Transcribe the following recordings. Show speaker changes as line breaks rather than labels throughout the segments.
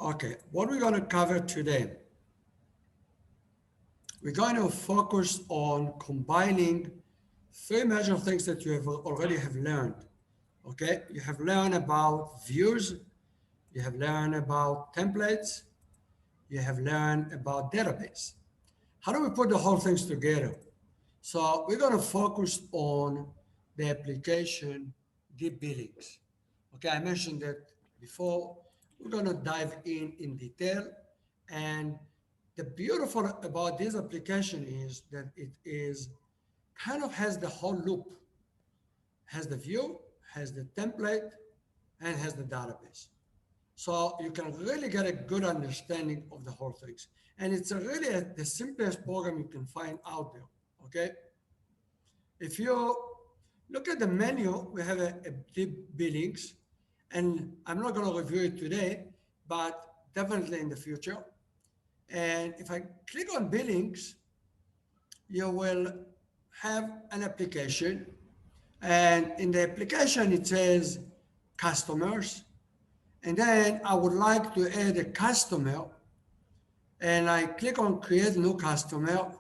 Okay, what we're going to cover today, we're going to focus on combining three major things that you have already have learned. Okay, you have learned about views, you have learned about templates, you have learned about database. How do we put the whole things together? So we're going to focus on the application, the billings. Okay, I mentioned that before. We're going to dive in detail. And the beautiful about this application is that it is kind of has the whole loop, has the view, has the template, and has the database. So you can really get a good understanding of the whole things. And it's the simplest program you can find out there. Okay. If you look at the menu, we have a deep billings, and I'm not going to review it today, but definitely in the future. And if I click on billings, you will have an application. And in the application, it says customers. And then I would like to add a customer. And I click on create new customer.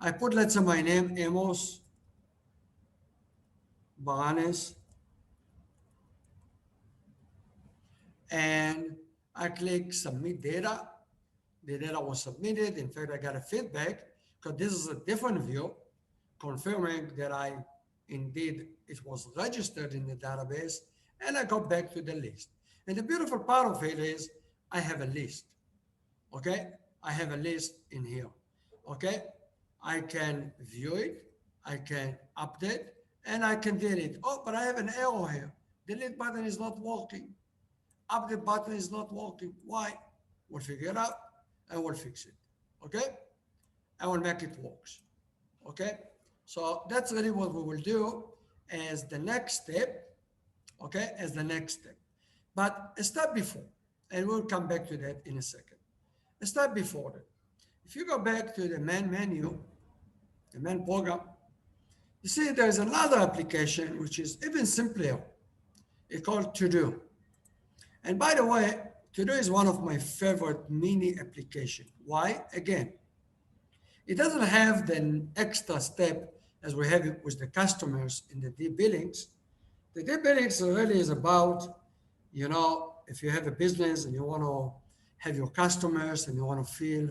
I put, let's say, my name, Amos Baranes. And I click submit data. The data was submitted. In fact, I got a feedback because this is a different view confirming that indeed it was registered in the database, and I go back to the list. And the beautiful part of it is I have a list. Okay, I have a list in here. Okay, I can view it, I can update, and I can delete. Oh, but I have an error here. Delete button is not working. Update button is not working. Why? We'll figure it out and we'll fix it. Okay? And we'll make it works. Okay? So that's really what we will do as the next step. Okay? As the next step. But a step before, and we'll come back to that in a second. A step before that. If you go back to the main menu, the main program, you see there's another application which is even simpler. It's called To Do. And by the way, To Do is one of my favorite mini applications. Why? Again, it doesn't have the extra step as we have it with the customers in the deep billings. The deep billings really is about, if you have a business and you want to have your customers and you want to fill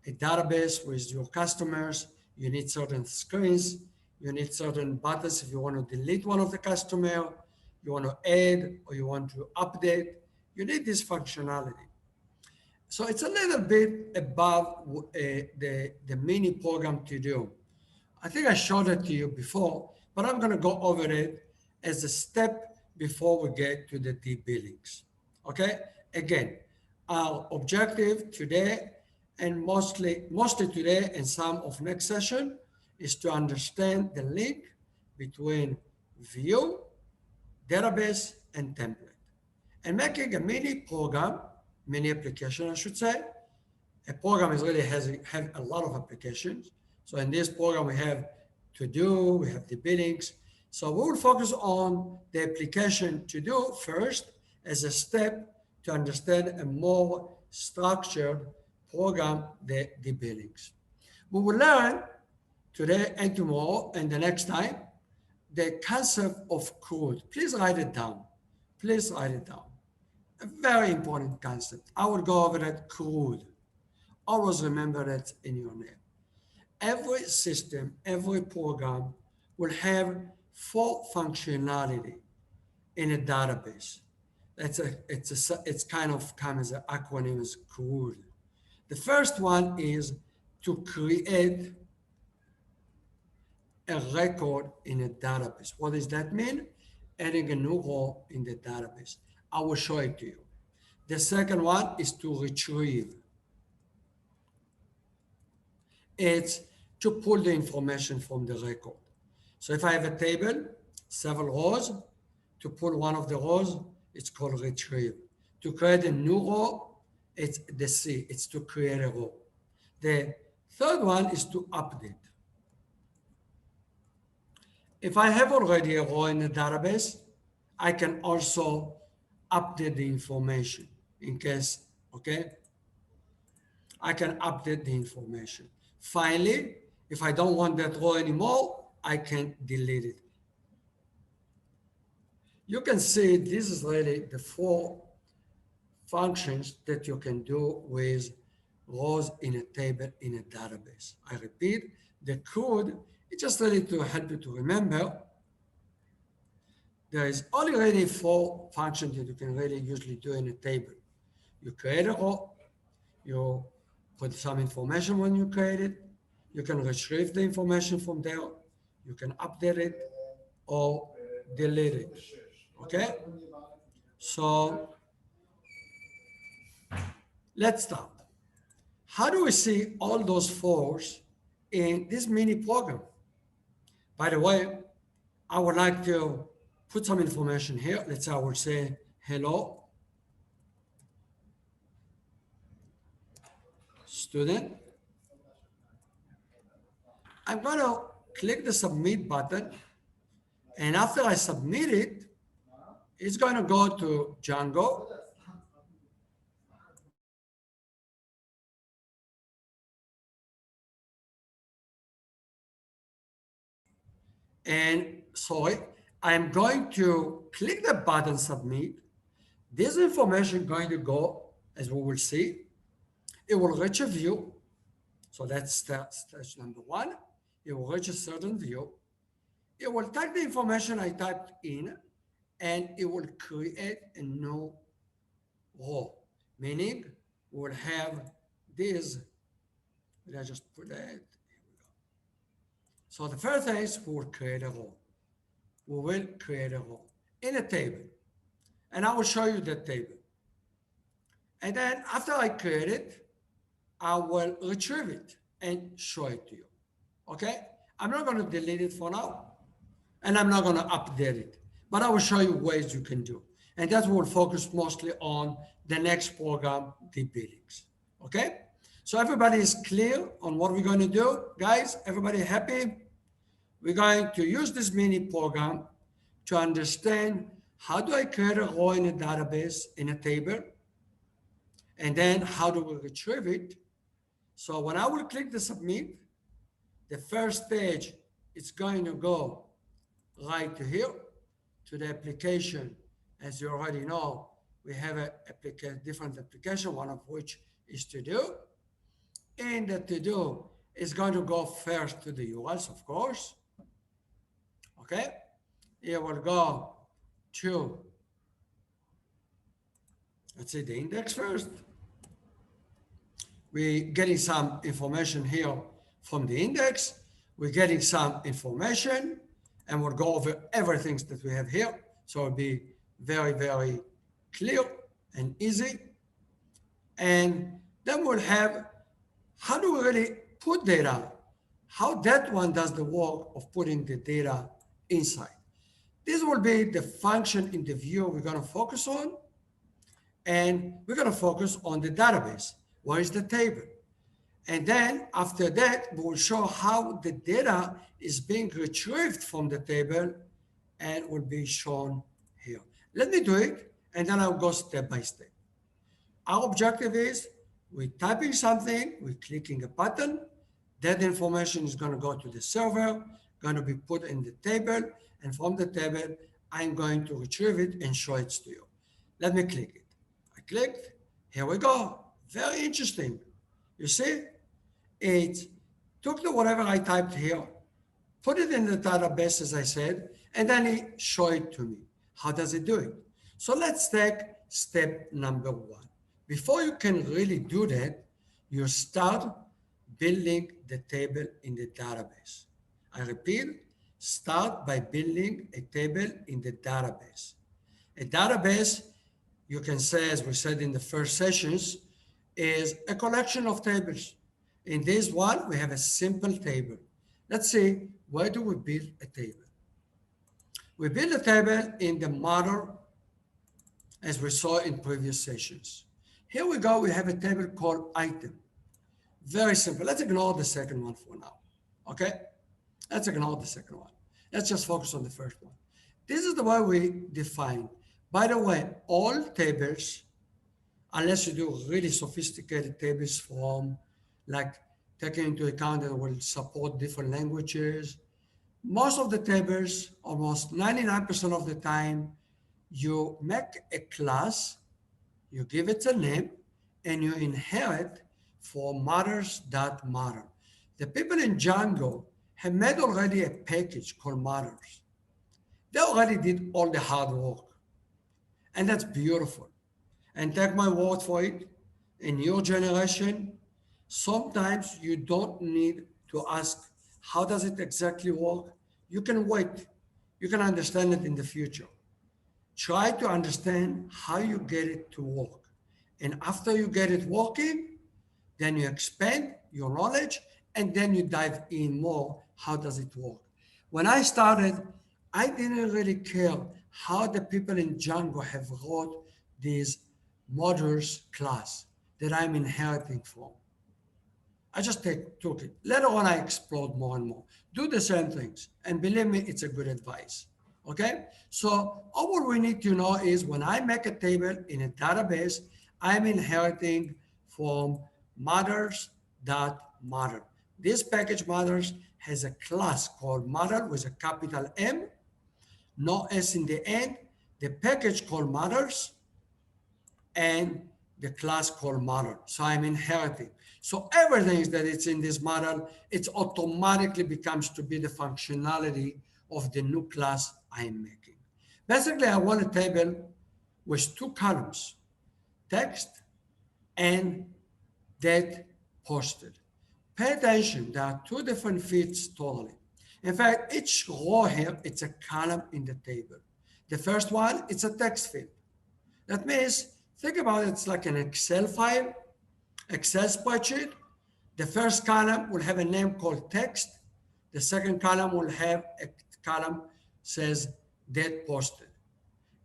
a database with your customers, you need certain screens, you need certain buttons if you want to delete one of the customer, you want to add or you want to update, you need this functionality. So it's a little bit above the mini program To Do. I think I showed it to you before, but I'm going to go over it as a step before we get to the deep billings. Okay? Again, our objective today and mostly today and some of next session is to understand the link between view, database, and template. And making a mini program, mini application, I should say. A program is really have a lot of applications. So in this program, we have To Do, we have the billings. So we will focus on the application To Do first as a step to understand a more structured program, the billings. We will learn today and tomorrow and the next time the concept of CRUD. Please write it down. Please write it down. A very important concept. I will go over that CRUD. Always remember that in your name. Every system, every program will have 4 functionality in a database. It's kind of come as an acronym as CRUD. The first one is to create a record in a database. What does that mean? Adding a new row in the database. I will show it to you. The second one is to retrieve. It's to pull the information from the record. So if I have a table, several rows, to pull one of the rows, it's called retrieve. To create a new row, it's the C, it's to create a row. The third one is to update. If I have already a row in the database, I can also update the information in case okay? I can update the information. Finally, if I don't want that row anymore, I can delete it. You can see this is really the 4 functions that you can do with rows in a table in a database. I repeat, the code is just really to help you to remember. There is only really 4 functions that you can really usually do in a table. You create a row, you put some information when you create it, you can retrieve the information from there, you can update it or delete it, okay? So let's start. How do we see all those 4s in this mini program? By the way, I would like to put some information here. Let's say I would say hello, student. I'm going to click the submit button. And after I submit it, it's going to go to Django. And sorry, I'm going to click the button submit. This information going to go, as we will see, it will reach a view. So that's stage number 1. It will reach a certain view. It will take the information I typed in and it will create a new row, meaning we'll have this. Let I just put that. Here we go. So the first thing is we will create a row. We will create a row in a table. And I will show you that table. And then after I create it, I will retrieve it and show it to you. Okay? I'm not going to delete it for now. And I'm not going to update it. But I will show you ways you can do. And that will focus mostly on the next program, the Billings. Okay? So everybody is clear on what we're going to do. Guys, everybody happy? We're going to use this mini program to understand how do I create a row in a database, in a table, and then how do we retrieve it. So when I will click the submit, the first stage is going to go right to here, to the application. As you already know, we have a different application, one of which is to do. And the to do is going to go first to the URLs, of course. Okay, it will go to, let's say, the index first. We're getting some information here from the index. We're getting some information, and we'll go over everything that we have here. So it'll be very, very clear and easy. And then we'll have, how do we really put data? How that one does the work of putting the data inside. This will be the function in the view we're going to focus on. And we're going to focus on the database. Where is the table? And then after that, we will show how the data is being retrieved from the table and will be shown here. Let me do it, and then I'll go step by step. Our objective is we're typing something, we're clicking a button, that information is going to go to the server, going to be put in the table, and from the table, I'm going to retrieve it and show it to you. Let me click it. I clicked, here we go. Very interesting. You see, it took the whatever I typed here, put it in the database, as I said, and then it showed it to me. How does it do it? So let's take step number 1. Before you can really do that, you start building the table in the database. I repeat, start by building a table in the database. A database, you can say, as we said in the first sessions, is a collection of tables. In this one, we have a simple table. Let's see, where do we build a table? We build a table in the model, as we saw in previous sessions. Here we go, we have a table called item. Very simple. Let's ignore the second one for now, okay? Let's ignore the second one. Let's just focus on the first one. This is the way we define. By the way, all tables unless you do really sophisticated tables from like taking into account that will support different languages. Most of the tables, almost 99% of the time, you make a class, you give it a name, and you inherit for matters that matter. The people in Django have made already a package called matters. They already did all the hard work. And that's beautiful. And take my word for it, in your generation, sometimes you don't need to ask, how does it exactly work? You can wait. You can understand it in the future. Try to understand how you get it to work. And after you get it working, then you expand your knowledge and then you dive in more. How does it work? When I started, I didn't really care how the people in Django have wrote these modules class that I'm inheriting from. I just took it. Later on, I explored more and more. Do the same things. And believe me, it's a good advice. Okay? So all we need to know is when I make a table in a database, I'm inheriting from mothers that matter. This package mothers has a class called mother with a capital M, no S in the end. The package called mothers and the class called model. So I'm inheriting. So everything that it's in this model, it automatically becomes to be the functionality of the new class I'm making. Basically, I want a table with two columns, text and date posted. Pay attention, there are two different fields totally. In fact, each row here, it's a column in the table. The first one, it's a text field. That means, think about it, it's like an Excel file, Excel spreadsheet. The first column will have a name called text. The second column will have a column says date posted.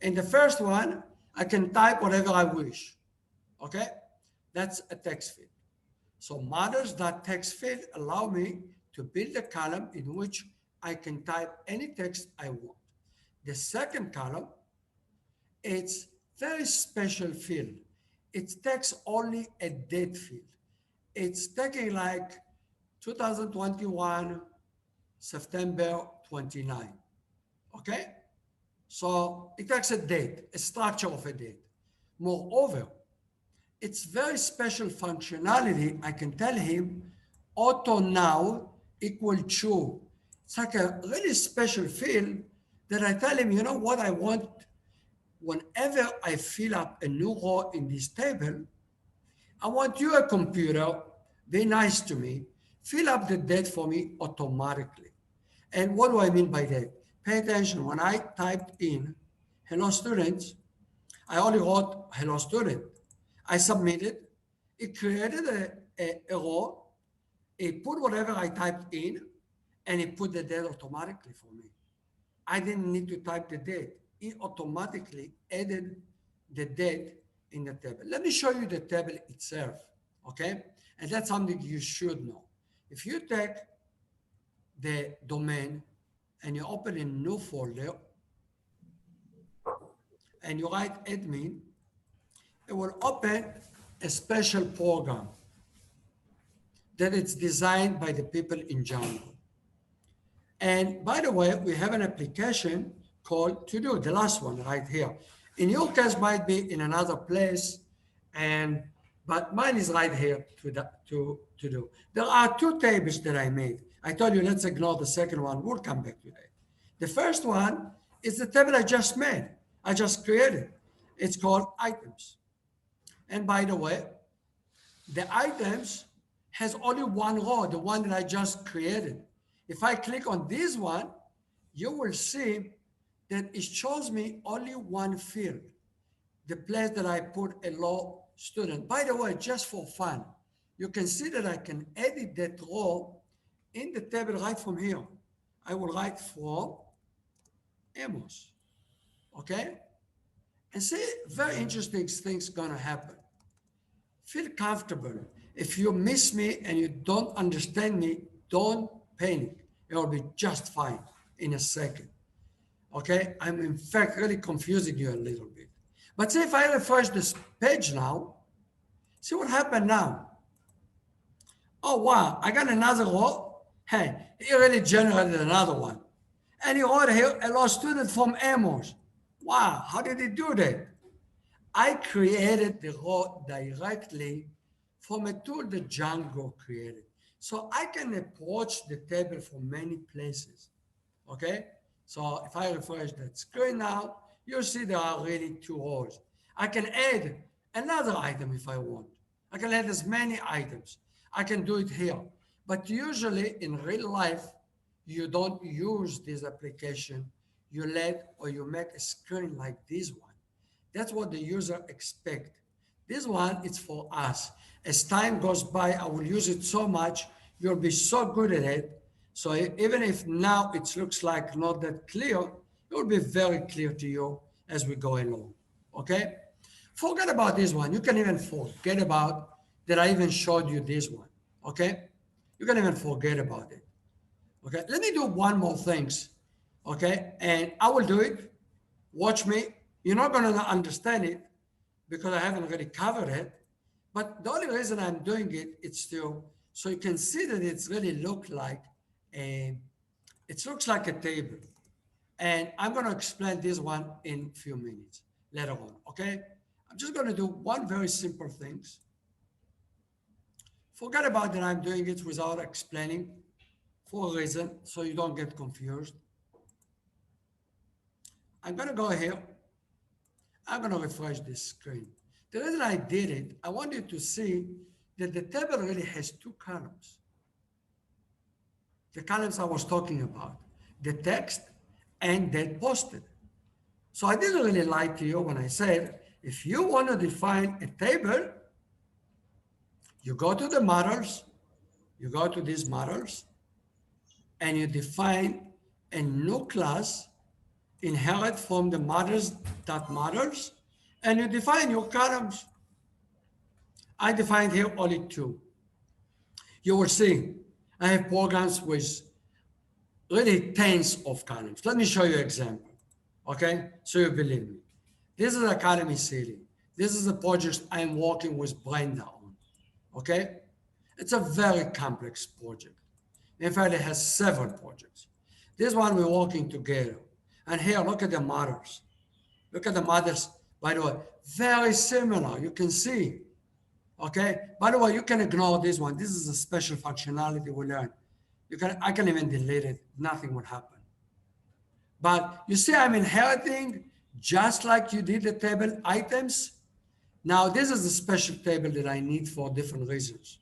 In the first one, I can type whatever I wish. Okay? That's a text field. So mothers.text field allow me to build a column in which I can type any text I want. The second column, it's very special field. It takes only a date field. It's taking like 2021, September 29. Okay? So it takes a date, a structure of a date. Moreover, it's very special functionality. I can tell him auto now equal true. It's like a really special field that I tell him, you know what I want. Whenever I fill up a new row in this table, I want you, a computer, be nice to me, fill up the date for me automatically. And what do I mean by that? Pay attention. When I typed in hello students, I only wrote hello student. I submitted. It created a row. It put whatever I typed in, and it put the date automatically for me. I didn't need to type the date. It automatically added the date in the table. Let me show you the table itself, okay? And that's something you should know. If you take the domain and you open a new folder and you write admin, it will open a special program that it's designed by the people in Django. And by the way, we have an application called To Do, the last one right here. In your case, might be in another place, but mine is right here to do. There are two tables that I made. I told you, let's ignore the second one. We'll come back to that. The first one is the table I just made. I just created. It's called items. And by the way, the items has only one row, the one that I just created. If I click on this one, you will see that it shows me only one field, the place that I put a law student. By the way, just for fun, you can see that I can edit that row in the table right from here. I will write from Amos, okay? And see, very interesting things gonna happen. Feel comfortable. If you miss me and you don't understand me, don't panic. It will be just fine in a second. Okay, I'm in fact really confusing you a little bit. But say if I refresh this page now, See what happened now. Oh, wow, I got another row. Hey, he already generated another one. And he wrote here, a law student from Amos. Wow, how did he do that? I created the row directly from a tool that Django created. So I can approach the table from many places, okay? So if I refresh that screen now, you'll see there are really two rows. I can add another item if I want. I can add as many items. I can do it here. But usually in real life, you don't use this application. You let or you make a screen like this one. That's what the user expect. This one is for us. As time goes by, I will use it so much, you'll be so good at it. So even if now it looks like not that clear, it will be very clear to you as we go along, okay? Forget about this one. You can even forget about that I even showed you this one, okay? You can even forget about it, okay? Let me do one more things, okay? And I will do it. Watch me. You're not going to understand it because I haven't really covered it. But the only reason I'm doing it, it's still so you can see that it's really it looks like a table. And I'm going to explain this one in a few minutes later on, okay? I'm just going to do one very simple things. Forget about that I'm doing it without explaining for a reason so you don't get confused. I'm going to go here. I'm going to refresh this screen. The reason I did it, I want you to see that the table really has two columns. The columns I was talking about, the text and that posted. So I didn't really lie to you when I said, if you want to define a table, you go to the models, you go to these models, and you define a new class inherit from the models.models, and you define your columns. I defined here only two. You will see I have programs with really tens of columns. Let me show you an example, okay? So you believe me. This is Academy City. This is the project I'm working with Brenda on, okay? It's a very complex project. In fact, it has several projects. This one we're working together. And here, look at the models. Look at the models, by the way, very similar, you can see, okay? By the way, you can ignore this one. This is a special functionality we learned. I can even delete it, nothing would happen. But you see, I'm inheriting just like you did the table items. Now, this is a special table that I need for different reasons.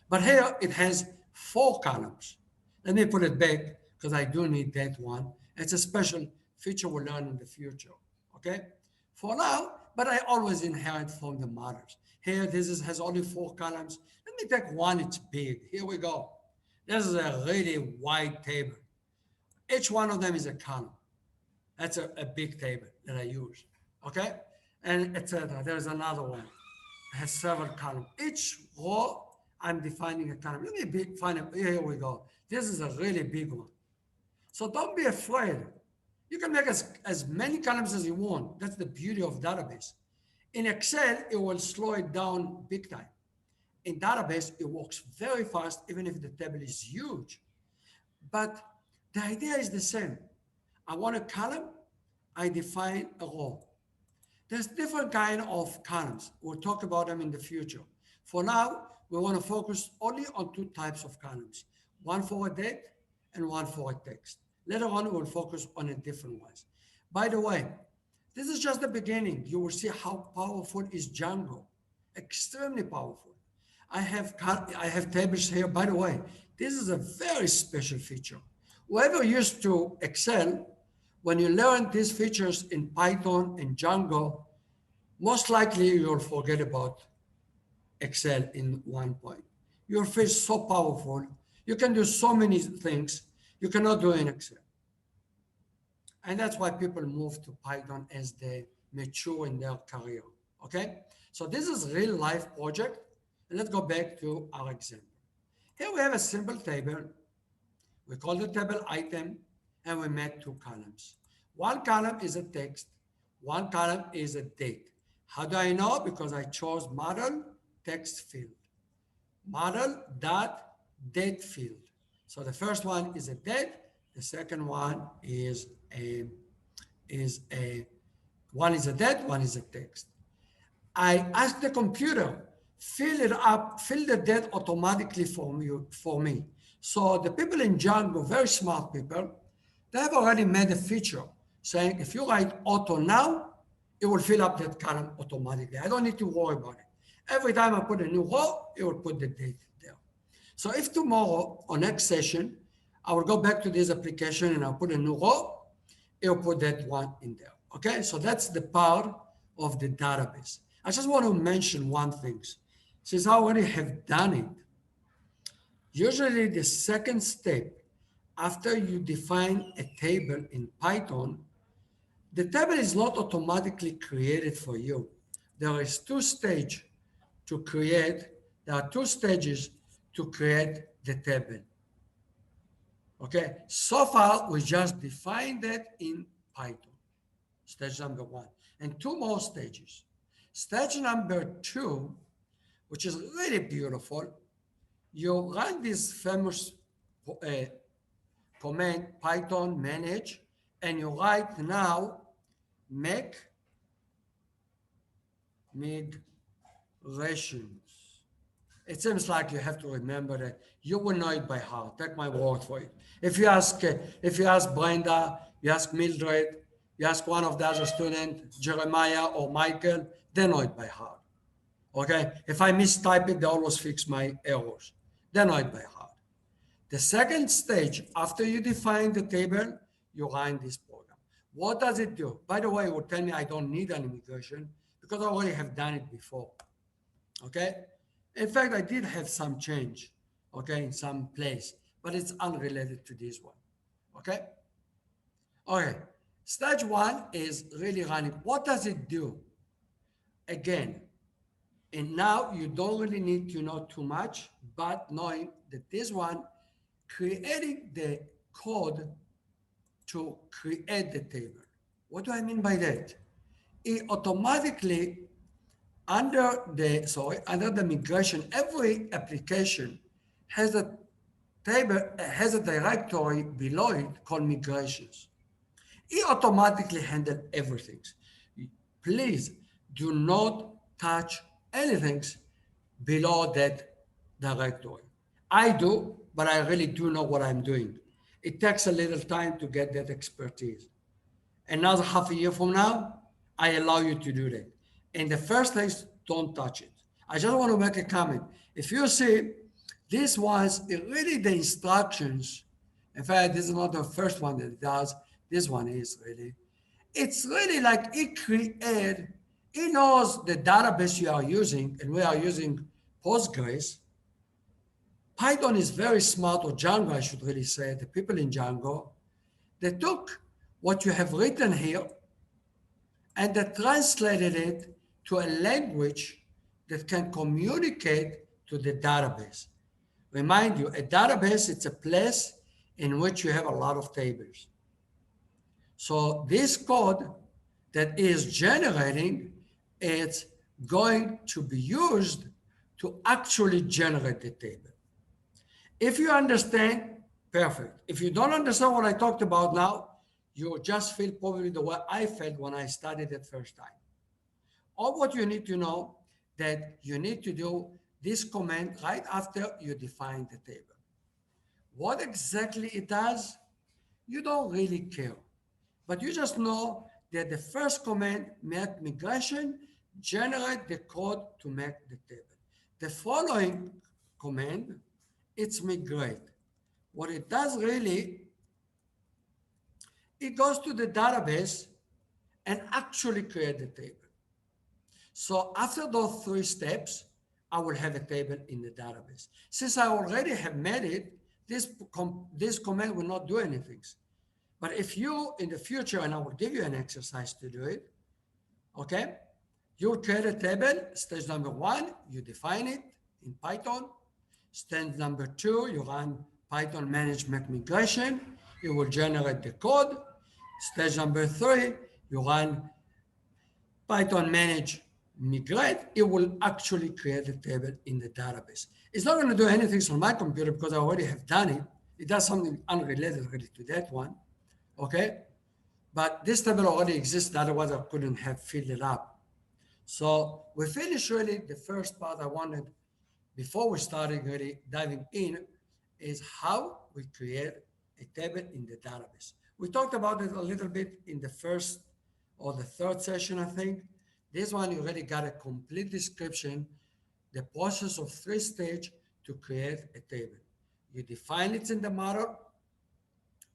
But here it has 4 columns. Let me put it back because I do need that one. It's a special feature we'll learn in the future, okay? For now, but I always inherit from the models. Here, has only 4 columns. Let me take one, it's big. Here we go. This is a really wide table. Each one of them is a column. That's a big table that I use, okay? And etc. There's another one. It has several columns. Each row, I'm defining a column. Let me find it. Here we go. This is a really big one. So don't be afraid. You can make as many columns as you want. That's the beauty of database. In Excel, it will slow it down big time. In database, it works very fast, even if the table is huge. But the idea is the same. I want a column, I define a row. There's different kind of columns. We'll talk about them in the future. For now, we want to focus only on 2 types of columns, one for a date and one for a text. Later on, we'll focus on it different ways. By the way, this is just the beginning. You will see how powerful is Django. Extremely powerful. I have tables here. By the way, this is a very special feature. Whoever used to Excel, when you learn these features in Python and Django, most likely you'll forget about Excel in one point. Your field is so powerful. You can do so many things you cannot do in Excel. And that's why people move to Python as they mature in their career, okay? So this is a real life project. And let's go back to our example. Here we have a simple table. We call the table item, and we make 2 columns. One column is a text. One column is a date. How do I know? Because I chose model, text field. Model dot date field. So the first one is a date. The second one is a one is a date, one is a text. I ask the computer, fill it up, fill the date automatically for me. So the people in Django, very smart people, they have already made a feature saying if you write auto now, it will fill up that column automatically. I don't need to worry about it. Every time I put a new row, it will put the date there. So if tomorrow or next session, I will go back to this application and I'll put a new row, it will put that one in there. Okay, so that's the part of the database. I just want to mention one thing. Since I already have done it, usually the second step after you define a table in Python, the table is not automatically created for you. There is two stages to create. There are two stages to create the table. Okay, so far we just defined that in Python, stage number one, and two more stages. Stage number two, which is really beautiful, you run this famous command Python manage, and you write now make migrations. It seems like you have to remember that. You will know it by heart. Take my word for it. If you ask Brenda, you ask Mildred, you ask one of the other students, Jeremiah or Michael, they know it by heart. Okay? If I mistype it, they always fix my errors. They know it by heart. The second stage, after you define the table, you run this program. What does it do? By the way, it will tell me I don't need an migration because I already have done it before. Okay? In fact, I did have some change, okay, in some place, but it's unrelated to this one, okay? Okay, stage one is really running. What does it do? Again, and now you don't really need to know too much, but knowing that this one, creating the code to create the table. What do I mean by that? It automatically under the migration, every application has a table, has a directory below it called migrations. It automatically handles everything. Please do not touch anything below that directory. I do, but I really do know what I'm doing. It takes a little time to get that expertise. Another half a year from now, I allow you to do that. And the first thing is don't touch it. I just want to make a comment. If you see, this was really the instructions. In fact, this is not the first one that it does. This one is really. It's really like it knows the database you are using, and we are using Postgres. Python is very smart, or Django, I should really say, the people in Django, they took what you have written here and they translated it to a language that can communicate to the database. Remind you, a database, it's a place in which you have a lot of tables. So this code that is generating, it's going to be used to actually generate the table. If you understand, perfect. If you don't understand what I talked about now, you just feel probably the way I felt when I studied it first time. All what you need to know that you need to do this command right after you define the table. What exactly it does, you don't really care. But you just know that the first command, make migration, generate the code to make the table. The following command, it's migrate. What it does really, it goes to the database and actually create the table. So after those three steps, I will have a table in the database. Since I already have made it, this command will not do anything. But if you, in the future, and I will give you an exercise to do it, okay? You'll create a table, stage number one, you define it in Python. Stage number two, you run Python manage make migration. It will generate the code. Stage number three, you run Python manage migrate, it will actually create a table in the database. It's not going to do anything on my computer because I already have done it. It does something unrelated really to that one, okay? But this table already exists, otherwise I couldn't have filled it up. So we finished really the first part I wanted, before we started really diving in, is how we create a table in the database. We talked about it a little bit in the first or the third session, I think. This one, you already got a complete description, the process of 3 stages to create a table. You define it in the model.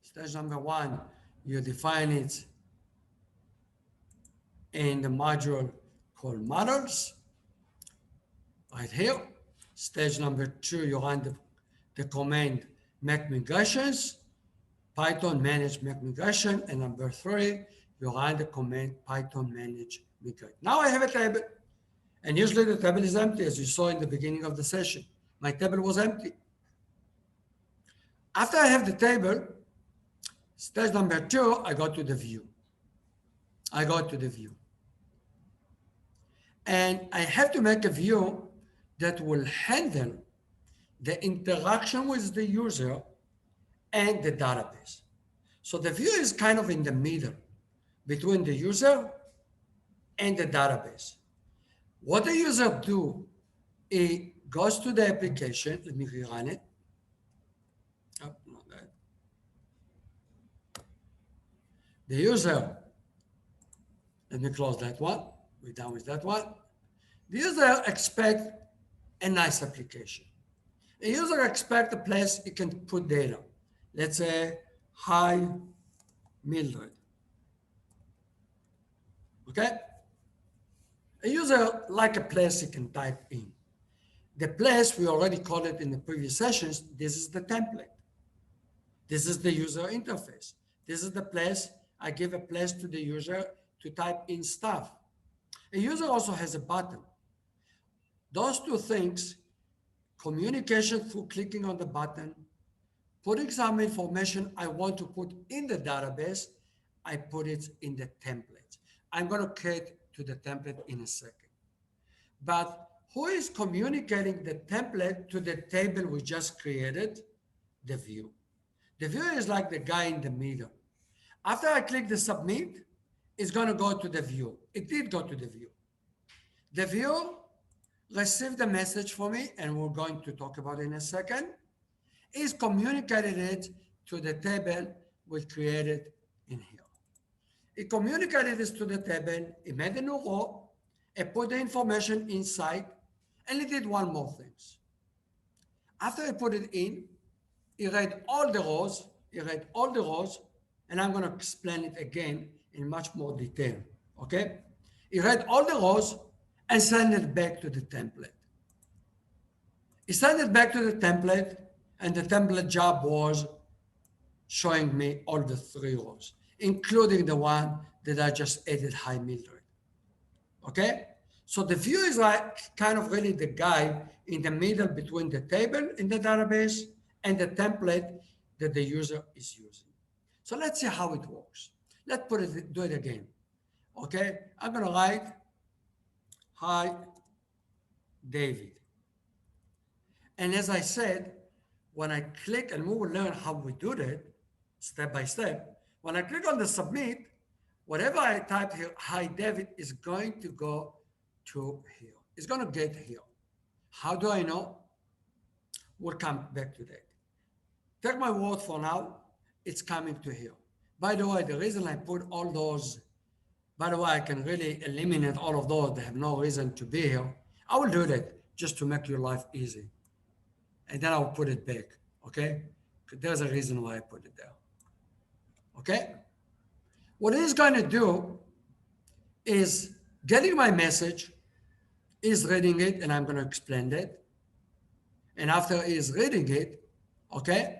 Stage number 1, you define it in the module called models, right here. Stage number 2, you run the command make migrations, Python manage make migration, and number 3, you run the command Python manage migrate. Now I have a table, and usually the table is empty, as you saw in the beginning of the session. My table was empty. After I have the table, stage number 2, I go to the view. And I have to make a view that will handle the interaction with the user and the database. So the view is kind of in the middle between the user and the database. What the user do, it goes to the application. Let me rerun it. Oh, not that. The user, let me close that one. We're done with that one. The user expects a nice application. The user expects a place it can put data. Let's say, hi, Mildred. Okay? A user like a place he can type in. The place, we already called it in the previous sessions, this is the template. This is the user interface. This is the place, I give a place to the user to type in stuff. A user also has a button. Those 2 things, communication through clicking on the button, putting some information I want to put in the database, I put it in the template. I'm going to get to the template in a second. But who is communicating the template to the table we just created? The view. The view is like the guy in the middle. After I click the submit, it's going to go to the view. It did go to the view. The view received the message for me, and we're going to talk about it in a second. Is communicated it to the table we created in here. It communicated this to the table, it made a new row, it put the information inside, and it did one more thing. After I put it in, it read all the rows, and I'm going to explain it again in much more detail, okay? It read all the rows and sent it back to the template. It sent it back to the template, and the template job was showing me all the 3 rows, including the one that I just added hi Mildred. Okay? So the view is like kind of really the guy in the middle between the table in the database and the template that the user is using. So let's see how it works. Let's do it again. Okay? I'm going to write hi David. And as I said, when I click, and we will learn how we do that step by step, when I click on the submit, whatever I type here, hi David, is going to go to here. It's going to get here. How do I know? We'll come back to that. Take my word for now, it's coming to here. By the way, the reason I put all those, by the way, I can really eliminate all of those that have no reason to be here. I will do that just to make your life easy. And then I'll put it back, okay? There's a reason why I put it there, okay? What it is going to do is getting my message, is reading it, and I'm going to explain that. And after is reading it, okay,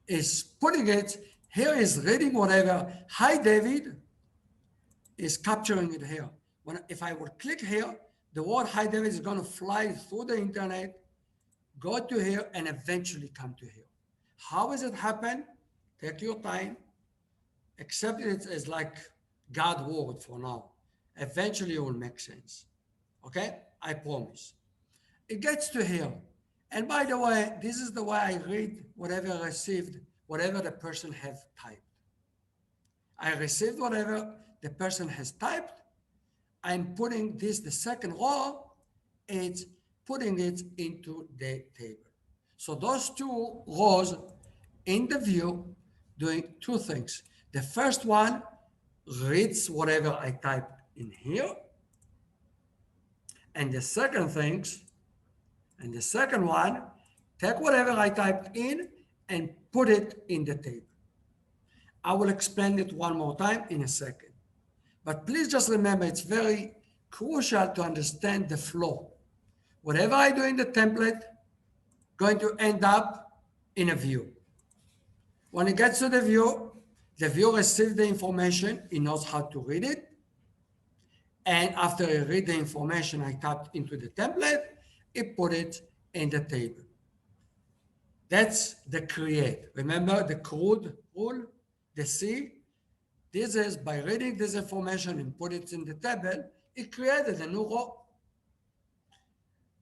is putting it, here is reading whatever, hi David, is capturing it here. If I would click here, the word hi David is going to fly through the internet, go to here, and eventually come to here. How does it happen? Take your time. Accept it as like God word for now. Eventually it will make sense. Okay, I promise. It gets to here. And by the way, this is the way I read whatever I received, whatever the person have typed. I received whatever the person has typed. I'm putting this, the second row, it's putting it into the table. So those two rows in the view doing two things. The first one reads whatever I typed in here. And the second things, and the second one, take whatever I typed in and put it in the table. I will explain it one more time in a second. But please just remember, it's very crucial to understand the flow. Whatever I do in the template, going to end up in a view. When it gets to the view receives the information, it knows how to read it. And after I read the information I typed into the template, it put it in the table. That's the create. Remember the CRUD rule, the C? This is by reading this information and put it in the table, it created a new row.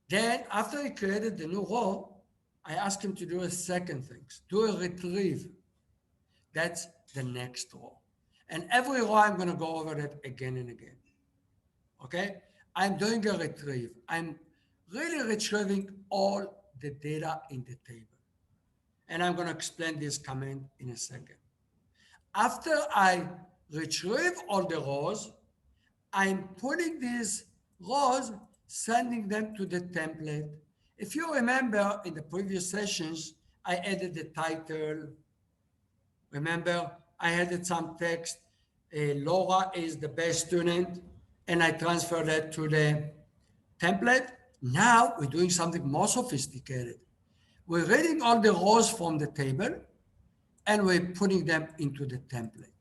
Then after it created the new row, I asked him to do a second thing, do a retrieve. That's the next row. And every row I'm gonna go over that again and again. Okay? I'm doing a retrieve. I'm really retrieving all the data in the table. And I'm gonna explain this command in a second. After I retrieve all the rows, I'm putting these rows, sending them to the template. If you remember in the previous sessions, I added the title. Remember, I added some text. Laura is the best student, and I transferred that to the template. Now we're doing something more sophisticated. We're reading all the rows from the table, and we're putting them into the template.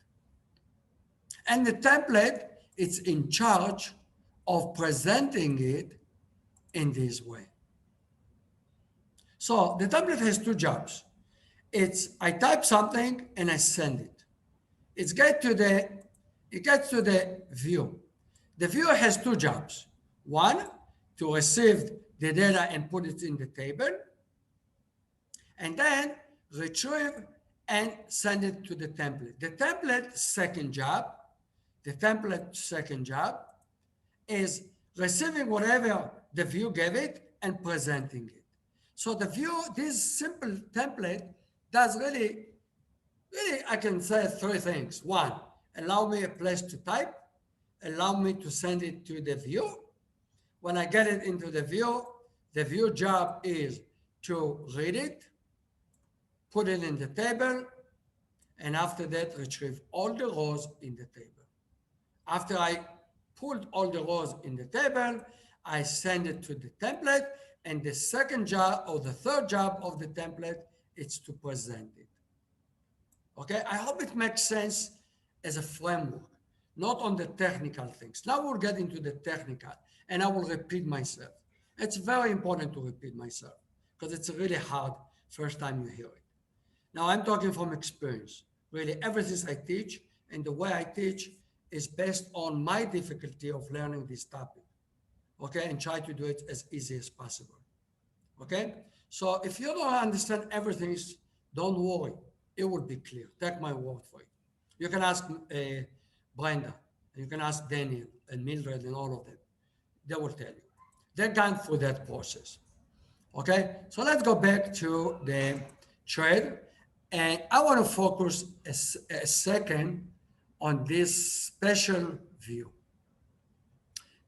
And the template, it's in charge of presenting it in this way. So the template has two jobs. It's I type something and I send it. It gets to the view. The viewer has two jobs. One, to receive the data and put it in the table, and then retrieve and send it to the template. The template's second job is receiving whatever the view gave it and presenting it. So the view, this simple template does really, I can say three things. One, allow me a place to type, allow me to send it to the view. When I get it into the view job is to read it, put it in the table, and after that, retrieve all the rows in the table. After I pulled all the rows in the table, I send it to the template, and the second job or the third job of the template is to present it. Okay, I hope it makes sense as a framework, not on the technical things. Now we'll get into the technical, and I will repeat myself. It's very important to repeat myself because it's really hard first time you hear it. Now I'm talking from experience. Really, everything I teach and the way I teach is based on my difficulty of learning this topic. Okay, and try to do it as easy as possible. Okay, so if you don't understand everything, don't worry, it will be clear. Take my word for it. You can ask Brenda, you can ask Daniel and Mildred and all of them. They will tell you. They've gone through that process. Okay, so let's go back to the trade. And I want to focus a second on this special view.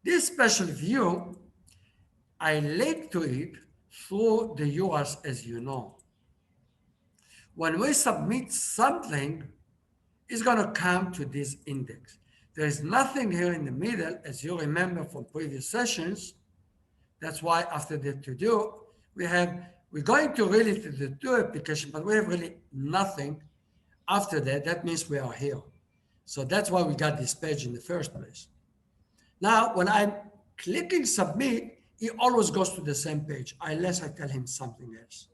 This special view, I link to it through the URLs, as you know. When we submit something, it's going to come to this index. There is nothing here in the middle, as you remember from previous sessions. That's why after the to-do, we're going to really to the to application, but we have really nothing after that. That means we are here. So that's why we got this page in the first place. Now, when I'm clicking submit, he always goes to the same page unless I tell him something else.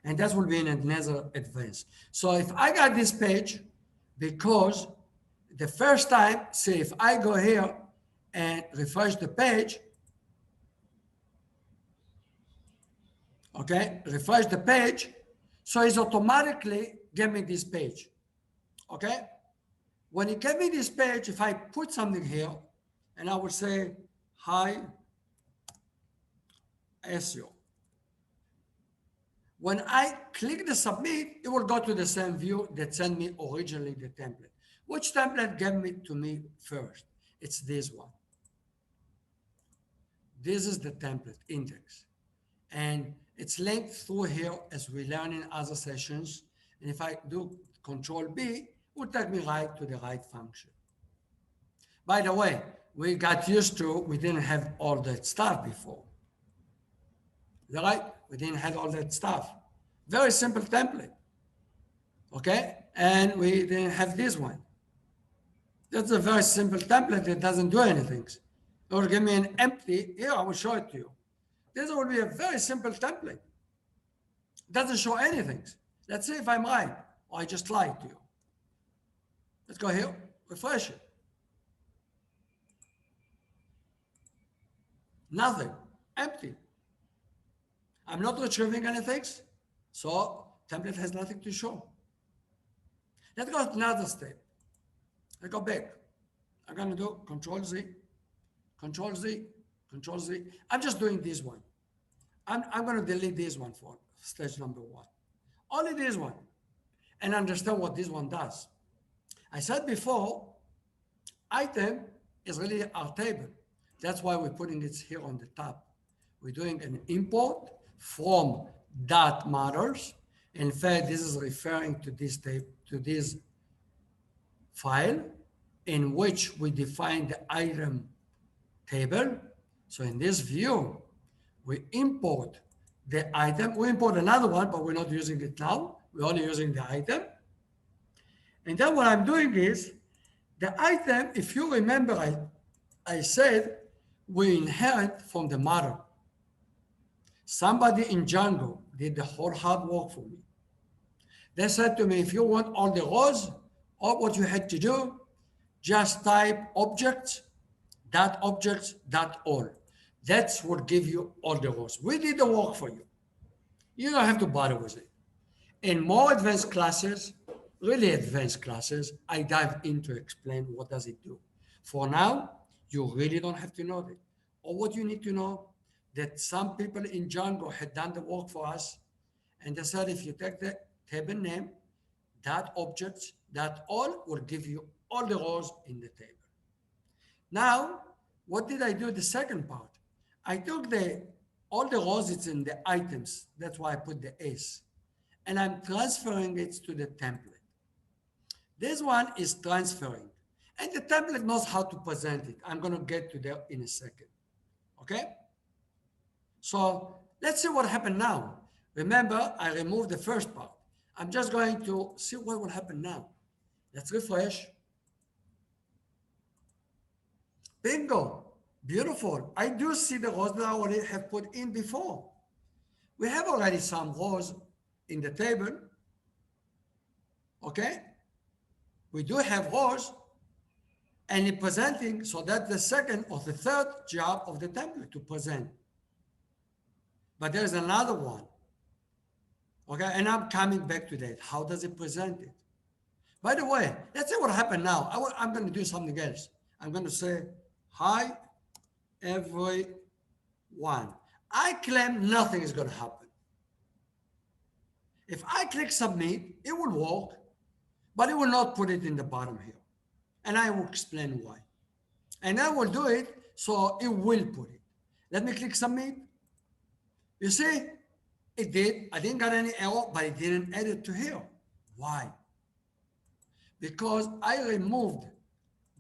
And that will be in another advance. So if I got this page, because the first time, say if I go here and refresh the page, Okay, refresh the page. So it's automatically give me this page. Okay, when it gave me this page, if I put something here, and I would say, hi, SEO. When I click the submit, it will go to the same view that sent me originally the template. Which template gave me to me first? It's this one. This is the template index. And it's linked through here as we learn in other sessions. And if I do Control B, it will take me right to the right function. By the way, we got used to, we didn't have all that stuff before. Right? We didn't have all that stuff. Very simple template. Okay? And we didn't have this one. That's a very simple template that doesn't do anything. Or give me an empty, here I will show it to you. This will be a very simple template. Doesn't show anything. Let's see if I'm right, or I just lied to you. Let's go here, refresh it. Nothing, empty. I'm not retrieving anything, so template has nothing to show. Let's go to another step. Let's go back. I'm gonna do Control Z, Control Z, Control Z. I'm just doing this one. I'm gonna delete this one for stage number 1. Only this one, and understand what this one does. I said before, item is really our table. That's why we're putting it here on the top. We're doing an import from dot matters. In fact, this is referring to this tape, to this file in which we define the item table. So in this view, we import the item. We import another one, but we're not using it now. We're only using the item. And then what I'm doing is, the item, if you remember, I said we inherit from the model. Somebody in Django did the whole hard work for me. They said to me, if you want all the rows, all what you had to do, just type objects, all. That's what give you all the rows. We did the work for you. You don't have to bother with it. In more advanced classes, really advanced classes, I dive into explain what does it do. For now, you really don't have to know that. All what you need to know, that some people in Django had done the work for us, and they said if you take the table name, that objects, that all will give you all the rows in the table. Now, what did I do the second part? I took all the rows, it's in the items. That's why I put the S. And I'm transferring it to the template. This one is transferring. And the template knows how to present it. I'm going to get to that in a second. Okay? So let's see what happened now. Remember, I removed the first part. I'm just going to see what will happen now. Let's refresh. Bingo. Beautiful. I do see the rows that I already have put in before. We have already some rows in the table. Okay? We do have rows and it's presenting, so that's the second or the third job of the template to present. But there's another one. Okay, and I'm coming back to that. How does it present it? By the way, let's see what happened now. I'm going to do something else. I'm going to say, hi, everyone. I claim nothing is going to happen. If I click submit, it will work, but it will not put it in the bottom here. And I will explain why. And I will do it so it will put it. Let me click submit. You see, it did. I didn't get any error, but it didn't add it to here. Why? Because I removed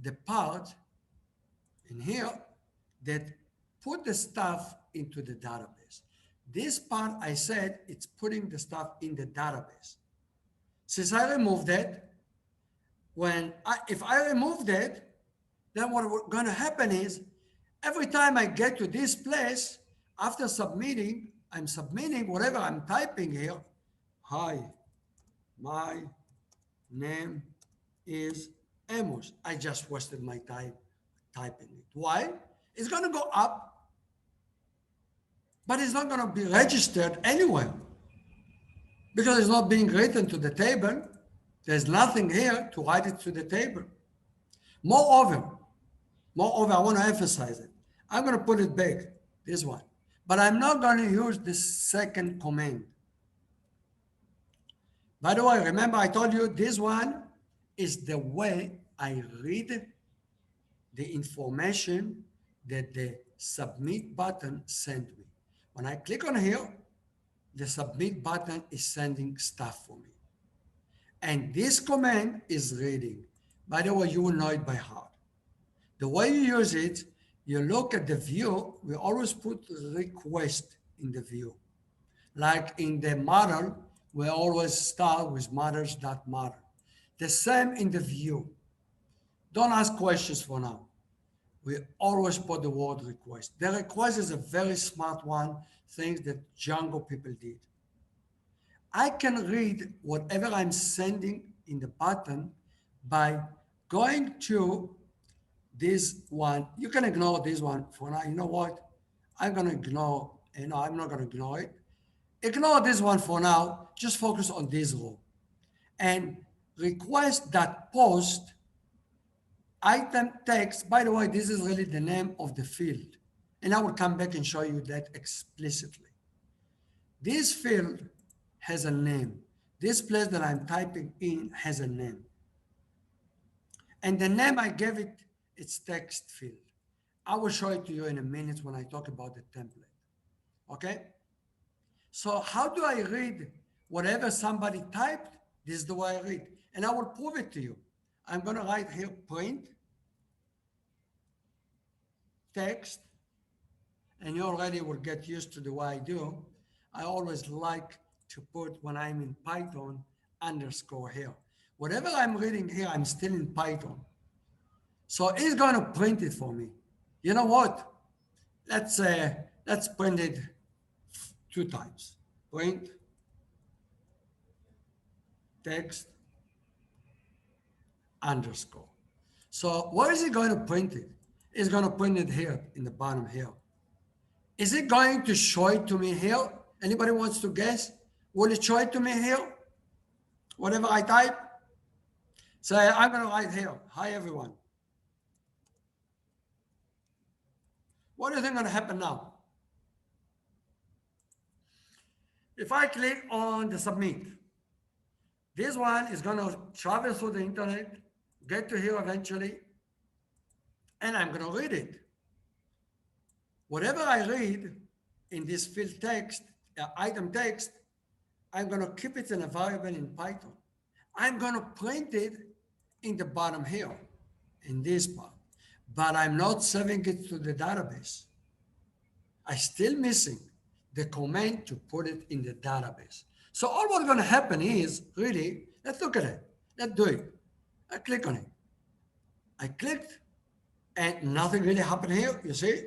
the part in here that put the stuff into the database. This part, I said, it's putting the stuff in the database. Since I removed that, if I remove that, then what's going to happen is every time I get to this place, after submitting, I'm submitting whatever I'm typing here. Hi, my name is Amos. I just wasted my time typing it. Why? It's going to go up. but it's not going to be registered anywhere because it's not being written to the table. There's nothing here to write it to the table. Moreover, I want to emphasize it. I'm going to put it back, this one. But I'm not going to use the second command. By the way, remember I told you this one is the way I read the information that the submit button sent me. When I click on here, the submit button is sending stuff for me. And this command is reading. By the way, you will know it by heart. The way you use it, you look at the view, we always put request in the view. Like in the model, we always start with models.model. The same in the view. Don't ask questions for now. We always put the word request. The request is a very smart one, things that Django people did. I can read whatever I'm sending in the button by going to this one. You can ignore this one for now. You know what? I'm going to ignore, I'm not going to ignore it. Ignore this one for now. Just focus on this row. And request that post item text. By the way, this is really the name of the field. And I will come back and show you that explicitly. This field has a name. This place that I'm typing in has a name. And the name I gave it, it's text field. I will show it to you in a minute when I talk about the template. Okay? So how do I read whatever somebody typed? This is the way I read. And I will prove it to you. I'm going to write here print text. And you already will get used to the way I do. I always like to put, when I'm in Python, underscore here. Whatever I'm reading here, I'm still in Python. So it's going to print it for me. You know what? Let's print it 2 times. Print text underscore. So where is it going to print it? It's going to print it here in the bottom here. Is it going to show it to me here? Anybody wants to guess? Will it show it to me here? Whatever I type? So I'm going to write here. Hi, everyone. What do you think is going to happen now? If I click on the submit, this one is going to travel through the internet, get to here eventually, and I'm going to read it. Whatever I read in this field text, item text, I'm going to keep it in a variable in Python. I'm going to print it in the bottom here, in this part. But I'm not saving it to the database. I'm still missing the command to put it in the database. So all what's going to happen is, really, let's look at it. Let's do it. I click on it. I clicked, and nothing really happened here, you see?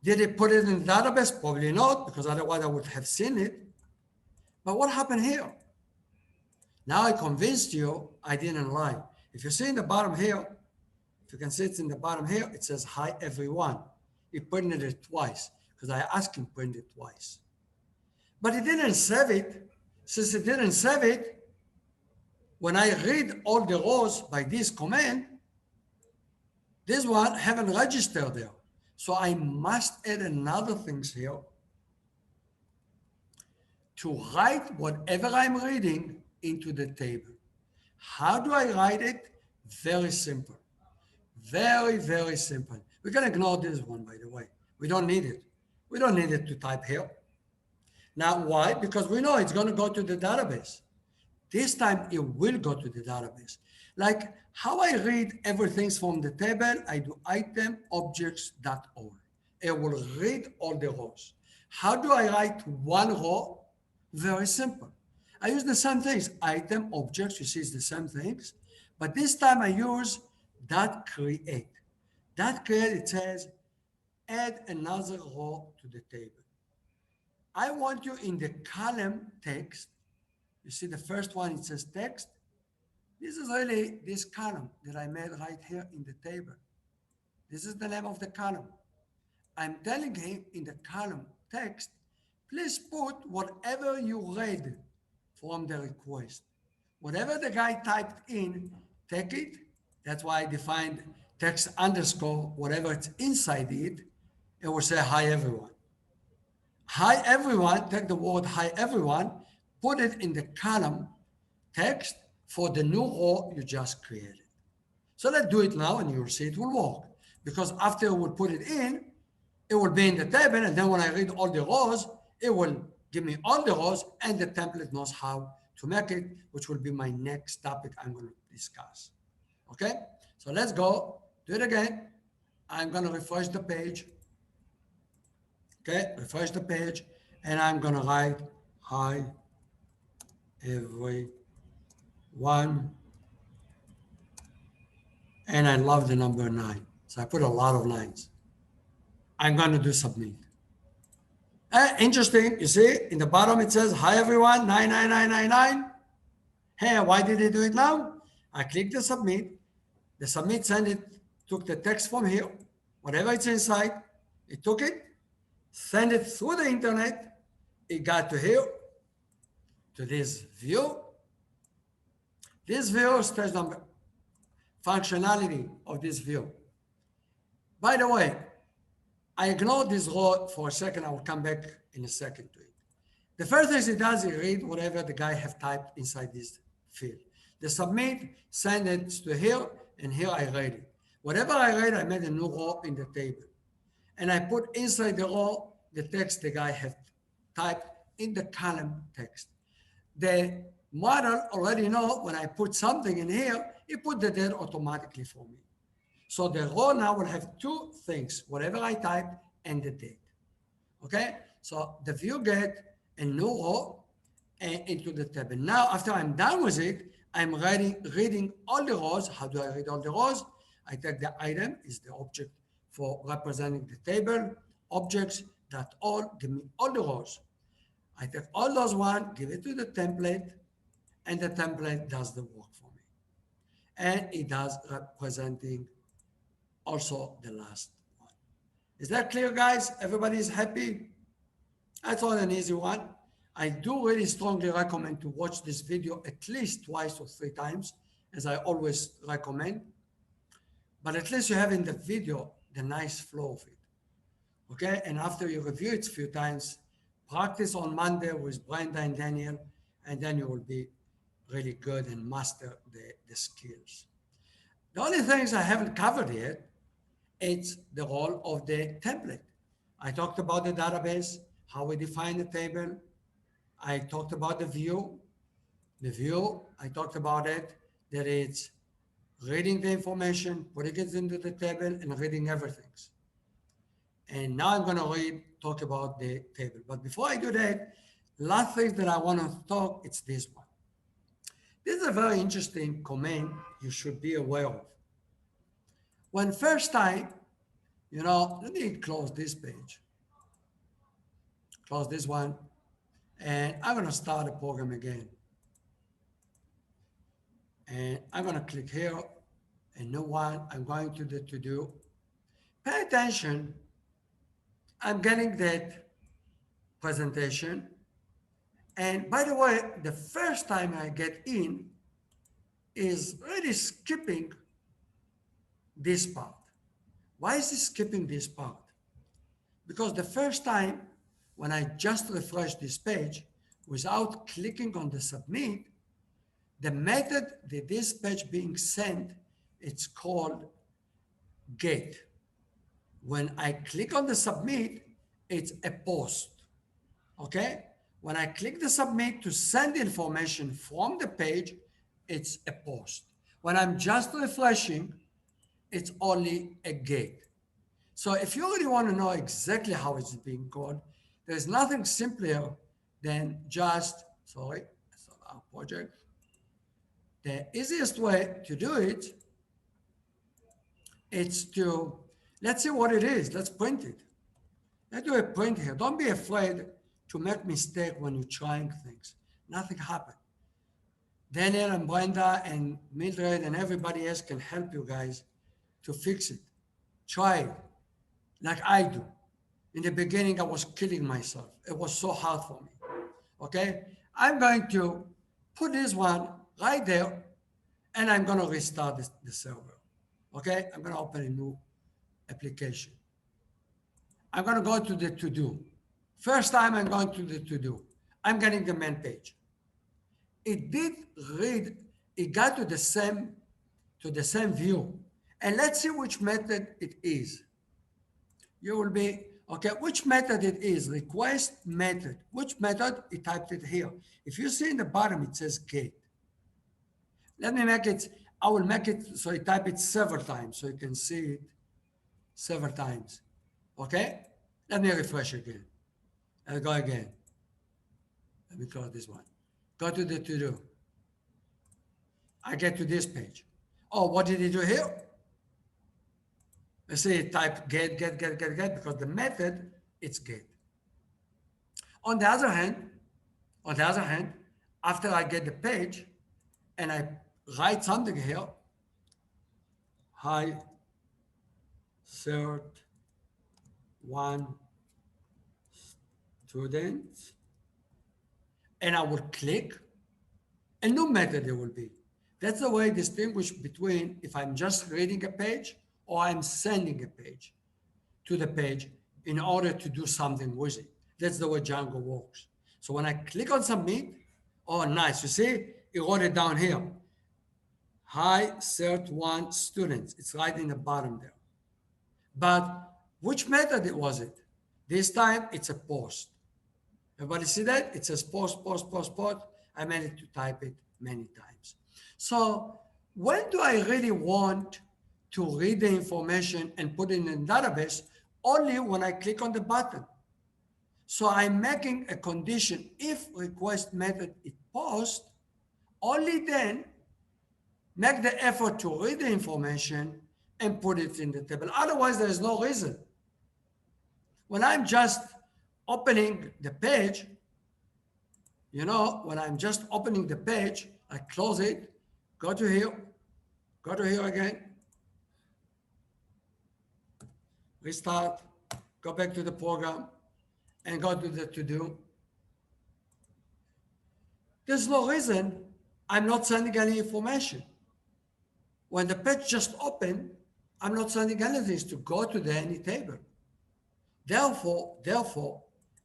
Did it put it in the database? Probably not, because otherwise I would have seen it. But what happened here? Now I convinced you I didn't lie. If you see in the bottom here, if you can see it's in the bottom here, it says, hi, everyone. He printed it twice, because I asked him to print it twice. But he didn't save it. Since he didn't save it, when I read all the rows by this command, this one haven't registered there. So I must add another things here to write whatever I'm reading into the table. How do I write it? Very simple. Very, very simple. We can ignore this one, by the way. We don't need it. We don't need it to type here. Now, why? Because we know it's going to go to the database. This time it will go to the database. Like how I read everything from the table, I do item objects.all. It will read all the rows. How do I write one row? Very simple. I use the same things, item objects, you see it's the same things, but this time I use .create. .create, it says, add another row to the table. I want you in the column text. You see the first one, it says text. This is really this column that I made right here in the table. This is the name of the column. I'm telling him in the column text, please put whatever you read from the request. Whatever the guy typed in, take it. That's why I defined text underscore, whatever it's inside it, it will say hi everyone. Hi everyone, take the word hi everyone, put it in the column text for the new row you just created. So let's do it now and you'll see it will work. Because after we put it in, it will be in the table, and then when I read all the rows, it will give me all the rows, and the template knows how to make it, which will be my next topic I'm going to discuss. Okay, so let's go do it again. I'm going to refresh the page. Okay, refresh the page, and I'm going to write hi everyone, and I love the number 9, so I put a lot of lines. I'm going to do submit. Interesting, you see, in the bottom it says, hi everyone, 99999. Hey, why did they do it now? I click the submit. The submit sent it, took the text from here, whatever it's inside, it took it, sent it through the internet, it got to here, to this view. This view is stage number, functionality of this view. By the way, I ignored this row for a second. I will come back in a second to it. The first thing it does is read whatever the guy have typed inside this field. The submit, send it to here, and here I read it. Whatever I read, I made a new row in the table. And I put inside the row the text the guy have typed in the column text. The model already know when I put something in here, it put the date automatically for me. So the row now will have two things, whatever I type and the date. Okay, so the view get a new row into the table. Now, after I'm done with it, I'm reading all the rows. How do I read all the rows? I take the item, is the object for representing the table, objects that all give me all the rows. I take all those one, give it to the template, and the template does the work for me. And it does representing also the last one. Is that clear, guys? Everybody is happy? I thought an easy one. I do really strongly recommend to watch this video at least twice or 3 times, as I always recommend. But at least you have in the video the nice flow of it. Okay, and after you review it a few times, practice on Monday with Brenda and Daniel, and then you will be really good and master the skills. The only things I haven't covered yet, it's the role of the template. I talked about the database, how we define the table. I talked about the view. The view, I talked about it, that it's reading the information, putting it into the table, and reading everything. And now I'm going to talk about the table. But before I do that, last thing that I want to talk, it's this one. This is a very interesting comment you should be aware of. When first time, let me close this page, close this one, and I'm going to start the program again. And I'm going to click here, a new one. I'm going to the to-do. Pay attention. I'm getting that presentation. And by the way, the first time I get in is really skipping this part. Why is it skipping this part? Because the first time when I just refresh this page without clicking on the submit, the method that this page being sent, it's called get. When I click on the submit, it's a post, okay? When I click the submit to send information from the page, it's a post. When I'm just refreshing, it's only a get. So if you really want to know exactly how it's being called, there's nothing simpler than just, that's not our project. The easiest way to do it, it's to, let's see what it is. Let's print it. Let's do a print here. Don't be afraid to make mistake when you're trying things. Nothing happened. Daniel and Brenda and Mildred and everybody else can help you guys to fix it. Try it like I do. In the beginning, I was killing myself. It was so hard for me. Okay, I'm going to put this one right there, and I'm going to restart the server. Okay, I'm going to open a new application. I'm going to go to the to-do. First time I'm going to the to-do. I'm getting the main page. It did read, it got to the same view. And let's see which method it is. You will be, okay, which method it is, request method. Which method? It typed it here. If you see in the bottom, it says get. Let me make it, I will make it so you type it several times so you can see it several times. Okay? Let me refresh again. I'll go again. Let me close this one. Go to the to-do. I get to this page. Oh, what did he do here? Let's say type get, because the method, it's get. On the other hand, after I get the page and I write something here, hi, cert, one student, and I will click, a new method it will be. That's the way I distinguish between if I'm just reading a page or I'm sending a page to the page in order to do something with it. That's the way Django works. So when I click on submit, oh, nice. You see, it wrote it down here. Hi, cert one students. It's right in the bottom there. But which method was it? This time it's a post. Everybody see that? It says post. I managed to type it many times. So when do I really want to read the information and put it in the database? Only when I click on the button. So I'm making a condition, if request method is post, only then make the effort to read the information and put it in the table. Otherwise, there is no reason. When I'm just opening the page, when I'm just opening the page, I close it, go to here again, restart, go back to the program, and go to the to-do. There's no reason I'm not sending any information. When the page just opened, I'm not sending anything to go to any table. Therefore,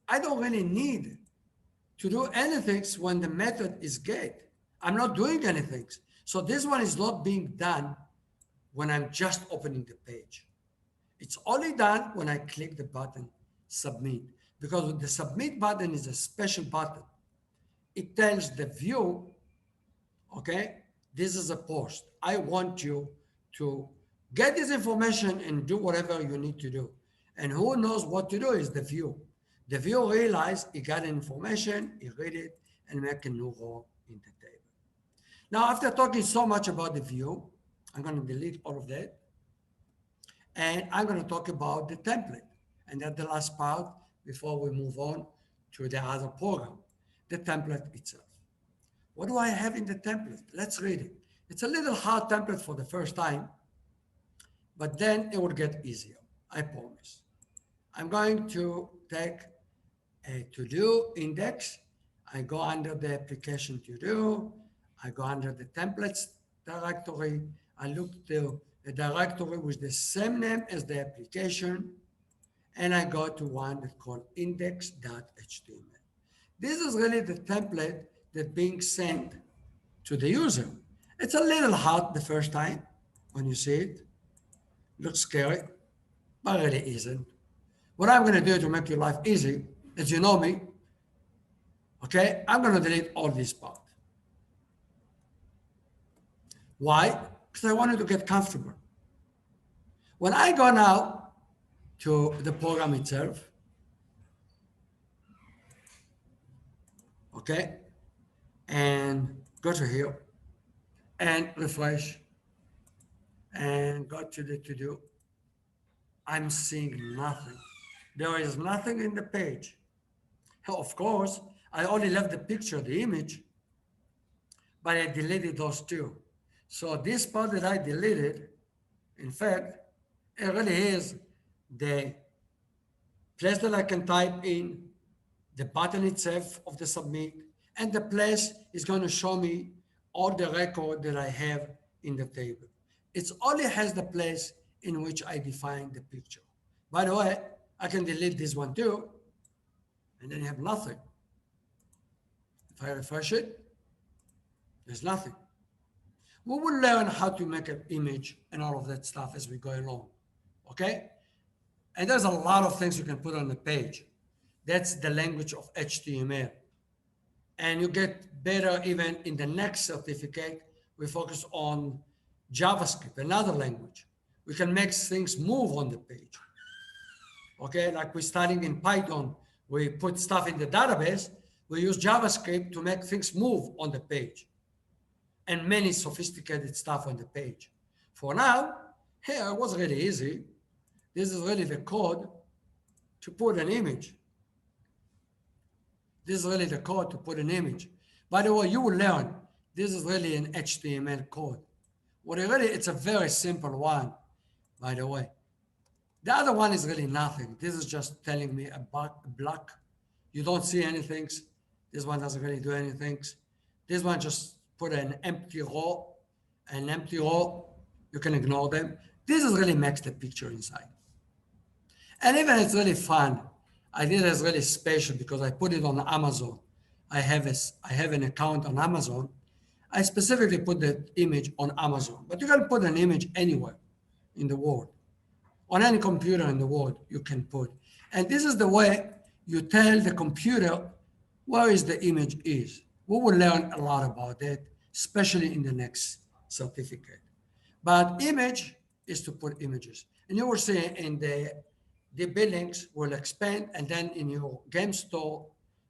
I don't really need to do anything when the method is get. I'm not doing anything. So this one is not being done when I'm just opening the page. It's only done when I click the button submit, because the submit button is a special button. It tells the view, okay, this is a post. I want you to get this information and do whatever you need to do. And who knows what to do is the view. The view realized he got information, he read it, and make a new row in the table. Now, after talking so much about the view, I'm going to delete all of that. And I'm going to talk about the template. And that's the last part before we move on to the other program, the template itself. What do I have in the template? Let's read it. It's a little hard template for the first time, but then it will get easier, I promise. I'm going to take a to-do index. I go under the application to-do. I go under the templates directory. I look to a directory with the same name as the application, and I go to one that's called index.html. This is really the template that's being sent to the user. It's a little hard the first time when you see it. Looks scary, but it really isn't. What I'm going to do to make your life easy, as you know me, okay, I'm going to delete all this part. Why? Because I wanted to get comfortable. When I go now to the program itself, okay, and go to here and refresh and go to the to-do, I'm seeing nothing. There is nothing in the page. Of course, I only left the picture, the image, but I deleted those two. So this part that I deleted, in fact, it really is the place that I can type in, the button itself of the submit, and the place is going to show me all the record that I have in the table. It only has the place in which I define the picture. By the way, I can delete this one too, and then you have nothing. If I refresh it, there's nothing. We will learn how to make an image and all of that stuff as we go along, okay? And there's a lot of things you can put on the page. That's the language of HTML. And you get better even in the next certificate. We focus on JavaScript, another language. We can make things move on the page. Okay, like we're studying in Python, we put stuff in the database, we use JavaScript to make things move on the page. And many sophisticated stuff on the page. For now, here it was really easy. This is really the code to put an image. This is really the code to put an image. By the way, you will learn this is really an HTML code. What it really, it's a very simple one, by the way. The other one is really nothing. This is just telling me a block. You don't see anything. This one doesn't really do anything. This one just put an empty row. An empty row, you can ignore them. This is really makes the picture inside. And even it's really fun. I did it really special because I put it on Amazon. I have an account on Amazon. I specifically put the image on Amazon, but you can put an image anywhere in the world. On any computer in the world, you can put. And this is the way you tell the computer where is the image is. We will learn a lot about that, especially in the next certificate. But image is to put images. And you will see in the Billings will expand, and then in your game store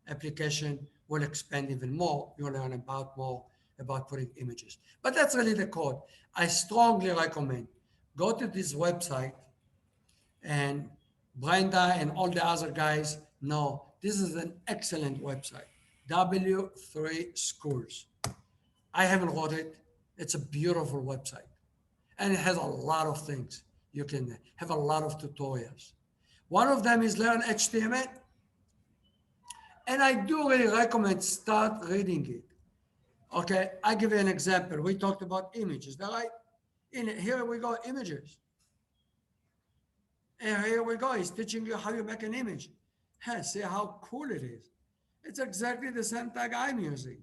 application will expand even more. You'll learn more about putting images. But that's really the code. I strongly recommend go to this website, and Brenda and all the other guys know this is an excellent website, W3 Schools. I haven't wrote it. It's a beautiful website. And it has a lot of things. You can have a lot of tutorials. One of them is learn HTML. And I do really recommend start reading it. Okay, I give you an example. We talked about images, right? Here we go, images. And here we go, he's teaching you how you make an image. Hey, see how cool it is. It's exactly the same tag I'm using.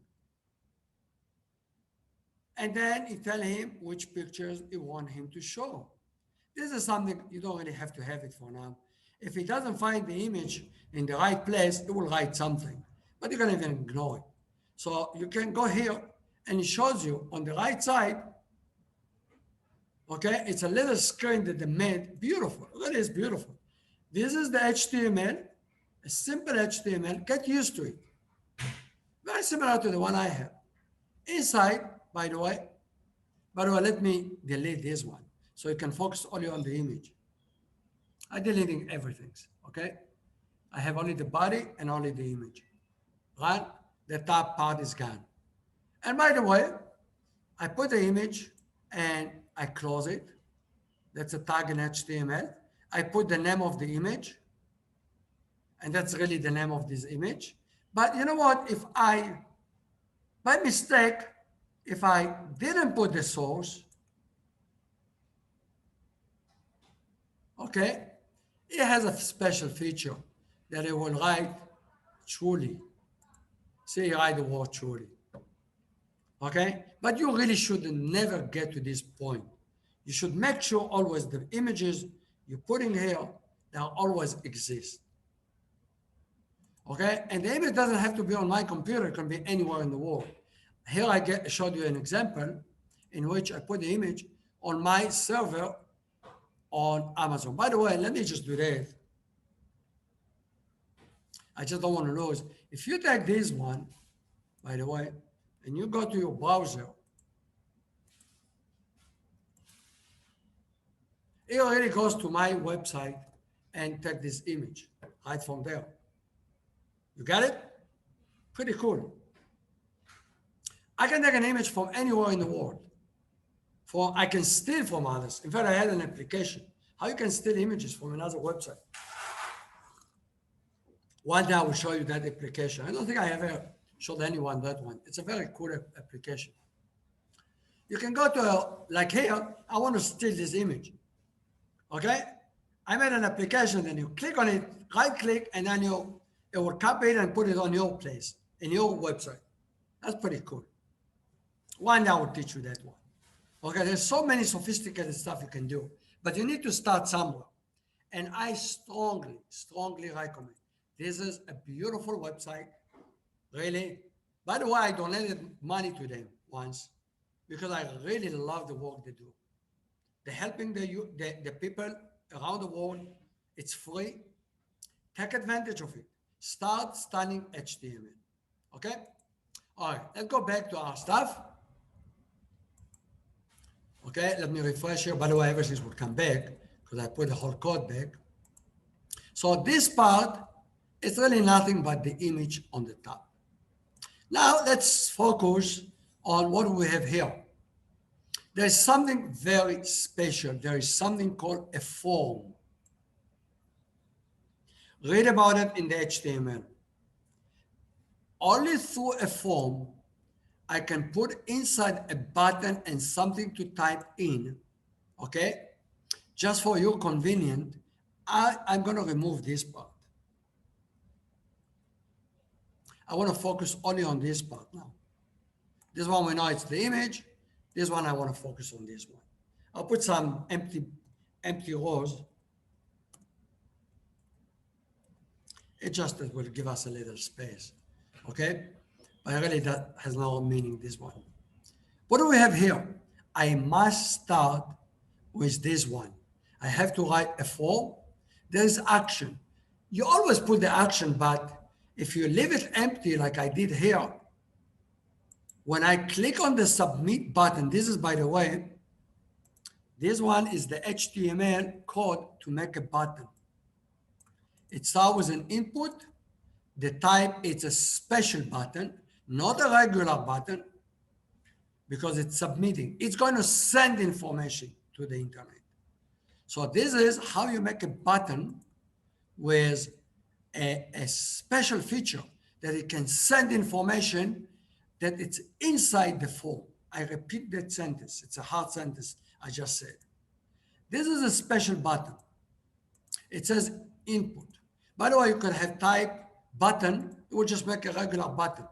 And then you tell him which pictures you want him to show. This is something you don't really have to have it for now. If he doesn't find the image in the right place, it will write something, but you can even ignore it. So you can go here and it shows you on the right side, okay, it's a little screen that they made, beautiful, it is beautiful. This is the HTML, a simple HTML, get used to it. Very similar to the one I have. Inside, by the way, let me delete this one so you can focus only on the image. I'm deleting everything, okay? I have only the body and only the image, right? The top part is gone. And by the way, I put the image and I close it. That's a tag in HTML. I put the name of the image, and that's really the name of this image. But you know what? If I, by mistake, if I didn't put the source, okay, it has a special feature that it will write truly. See, write the word truly. Okay? But you really should never get to this point. You should make sure always the images you're putting here, they'll always exist. Okay? And the image doesn't have to be on my computer, it can be anywhere in the world. Here I showed you an example in which I put the image on my server on Amazon. By the way, let me just do that. I just don't want to lose. If you take this one, by the way, and you go to your browser, it already goes to my website and take this image right from there. You got it? Pretty cool. I can take an image from anywhere in the world. I can steal from others. In fact, I had an application how you can steal images from another website. One day I will show you that application. I don't think I ever showed anyone that one. It's a very cool application. You can go to, like here, I want to steal this image. Okay? I made an application, then you click on it, right click, and then it will copy it and put it on your place, in your website. That's pretty cool. One day I will teach you that one. Okay, there's so many sophisticated stuff you can do, but you need to start somewhere. And I strongly, strongly recommend. This is a beautiful website, really. By the way, I donated money to them once because I really love the work they do. They're helping the people around the world. It's free. Take advantage of it. Start studying HTML. Okay? All right, let's go back to our stuff. Okay, let me refresh here. By the way, everything will come back because I put the whole code back. So this part is really nothing but the image on the top. Now let's focus on what we have here. There's something very special. There is something called a form. Read about it in the HTML. Only through a form, I can put inside a button and something to type in, okay? Just for your convenience, I'm going to remove this part. I want to focus only on this part now. This one we know it's the image. This one I want to focus on this one. I'll put some empty rows. It just will give us a little space, okay? But really that has no meaning, this one. What do we have here? I must start with this one. I have to write a form. There is action. You always put the action, but if you leave it empty like I did here, when I click on the submit button, this is, by the way, this one is the HTML code to make a button. It starts with an input. The type, it's a special button, not a regular button, because it's submitting. It's going to send information to the internet. So this is how you make a button with a special feature that it can send information that it's inside the form. I repeat that sentence. It's a hard sentence I just said. This is a special button. It says input. By the way, you could have type button. It will just make a regular button.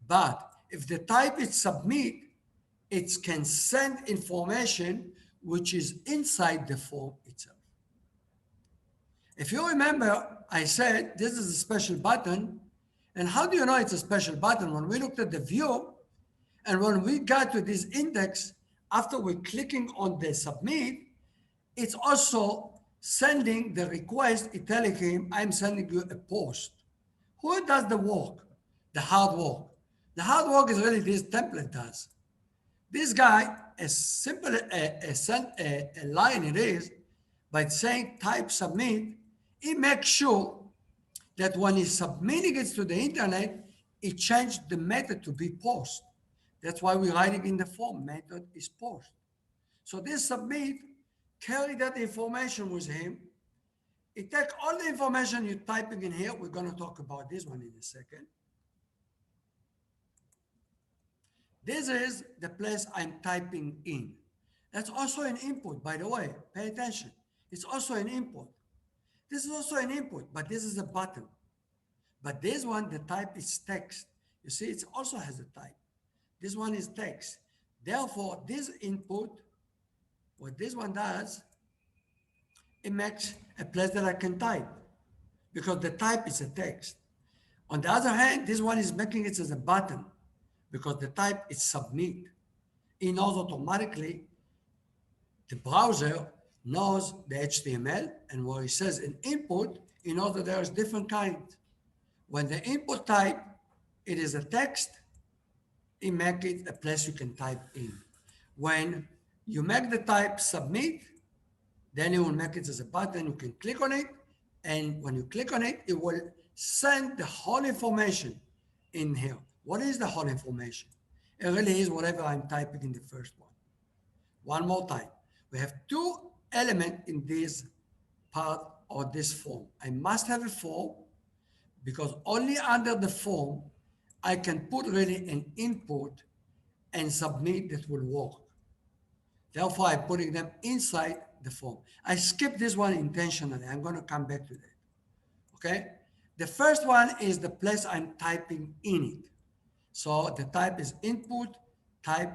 But if the type is submit, it can send information which is inside the form itself. If you remember, I said this is a special button. And how do you know it's a special button? When we looked at the view, and when we got to this index, after we're clicking on the submit, it's also sending the request, it's telling him, I'm sending you a post. Who does the work? The hard work. The hard work is really this template does. This guy, as simple a line it is, by saying type submit, he makes sure that when he's submitting it to the internet, it changed the method to be post. That's why we're writing in the form, method is post. So this submit, carry that information with him. It takes all the information you're typing in here. We're going to talk about this one in a second. This is the place I'm typing in. That's also an input, by the way. Pay attention. It's also an input. This is also an input, but this is a button. But this one, the type is text. You see, it also has a type. This one is text. Therefore, this input, what this one does, it makes a place that I can type because the type is a text. On the other hand, this one is making it as a button because the type is submit. It knows automatically, the browser knows the HTML, and where it says an input, it knows that there is different kinds. When the input type, it is a text, it makes it a place you can type in. When you make the type submit, then it will make it as a button. You can click on it, and when you click on it, it will send the whole information in here. What is the whole information? It really is whatever I'm typing in the first one. One more time. We have two elements in this part or this form. I must have a form, because only under the form I can put really an input and submit that will work. Therefore, I'm putting them inside the form. I skipped this one intentionally. I'm going to come back to that. Okay? The first one is the place I'm typing in it. So the type is input, type,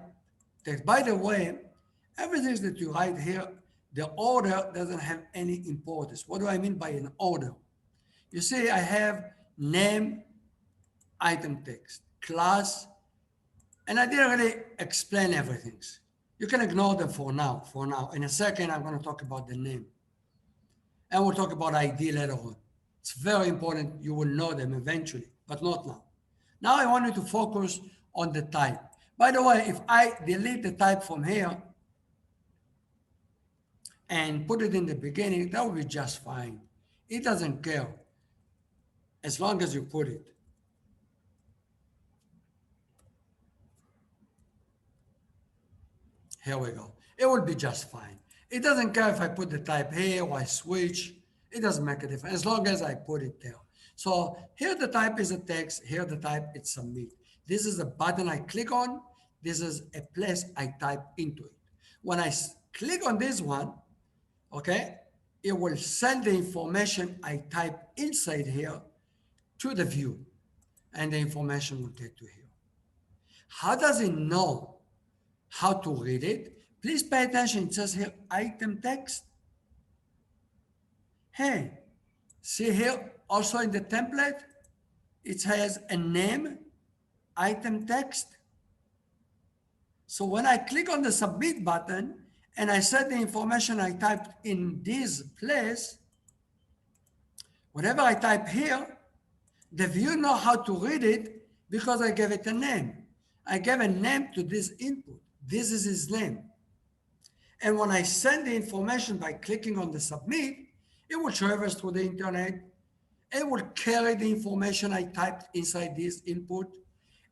text. By the way, everything that you write here, the order doesn't have any importance. What do I mean by an order? You see, I have name, item text, class, and I didn't really explain everything. You can ignore them for now. In a second, I'm going to talk about the name. And we'll talk about ID later on. It's very important. You will know them eventually, but not now. Now I want you to focus on the type. By the way, if I delete the type from here and put it in the beginning, that will be just fine. It doesn't care as long as you put it. Here we go. It will be just fine. It doesn't care if I put the type here or I switch. It doesn't make a difference as long as I put it there. So here the type is a text. Here the type is submit. This is a button I click on. This is a place I type into it. When I click on this one, okay, it will send the information I type inside here to the view, and the information will get to here. How does it know how to read it? Please pay attention. It says here item text. Hey, see here also in the template, it has a name, item text. So when I click on the submit button and I set the information I typed in this place, whatever I type here, the viewer knows how to read it because I gave it a name. I gave a name to this input. This is his name. And when I send the information by clicking on the submit, it will traverse through the internet. It will carry the information I typed inside this input,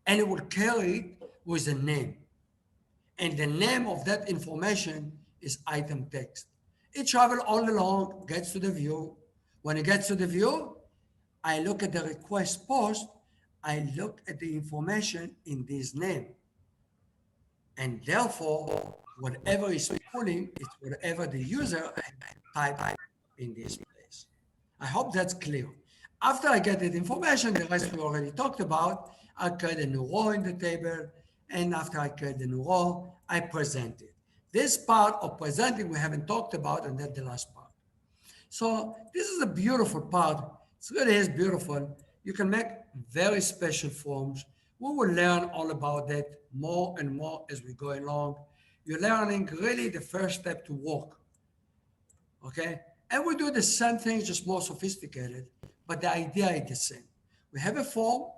and it will carry it with a name. And the name of that information is item text. It travels all along, gets to the view. When it gets to the view, I look at the request post. I look at the information in this name. And therefore, whatever is pulling is whatever the user typed in this place. I hope that's clear. After I get that information, the rest we already talked about, I create a new row in the table. And after I create the new row, I present it. This part of presenting we haven't talked about, and that's the last part. So this is a beautiful part. It really is beautiful. You can make very special forms. We will learn all about that more and more as we go along. You're learning really the first step to work. Okay? And we do the same thing, just more sophisticated, but the idea is the same. We have a form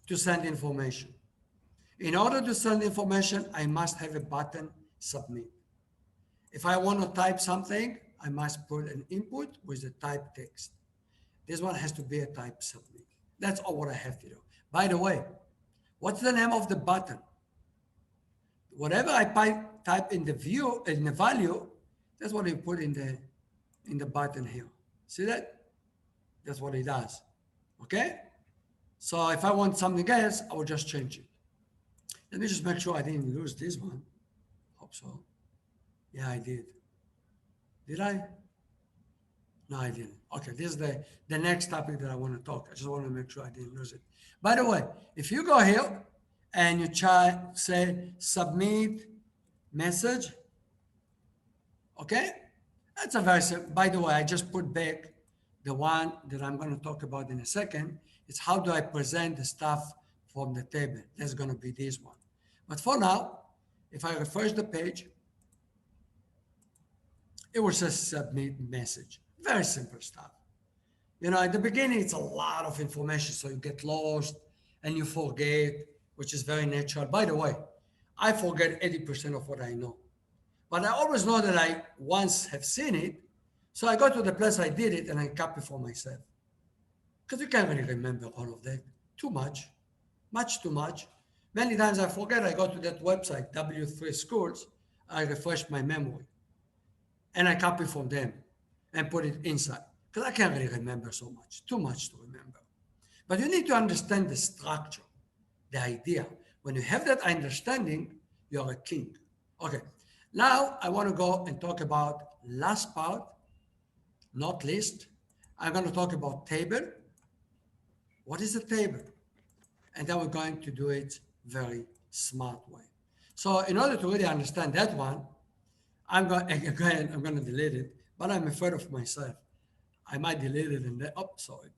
to send information. In order to send information, I must have a button, submit. If I want to type something, I must put an input with the type text. This one has to be a type submit. That's all what I have to do. By the way, what's the name of the button? Whatever I type in the view, in the value, that's what I put in the button here. See that? That's what it does. Okay? So if I want something else, I will just change it. Let me just make sure I didn't lose this one. Hope so. Yeah, I did. Did I? No, I didn't. Okay, this is the next topic that I want to talk. I just want to make sure I didn't lose it. By the way, if you go here and you try, say, submit message, okay? That's a very simple. By the way, I just put back the one that I'm going to talk about in a second. It's how do I present the stuff from the table. That's going to be this one. But for now, if I refresh the page, it will say submit message. Very simple stuff. You know, at the beginning, it's a lot of information, so you get lost and you forget, which is very natural. By the way, I forget 80% of what I know. But I always know that I once have seen it, so I go to the place I did it and I copy for myself. Because you can't really remember all of that. Too much too much. Many times I forget, I go to that website, W3 Schools, I refresh my memory. And I copy from them and put it inside. because I can't really remember so much, too much to remember. But you need to understand the structure, the idea. When you have that understanding, you're a king. Okay, now I want to go and talk about last part, not least. I'm going to talk about table. What is a table? And then we're going to do it very smart way. So in order to really understand that one, I'm going again, I'm going to delete it, but I'm afraid of myself. I might delete it and then, oh, sorry.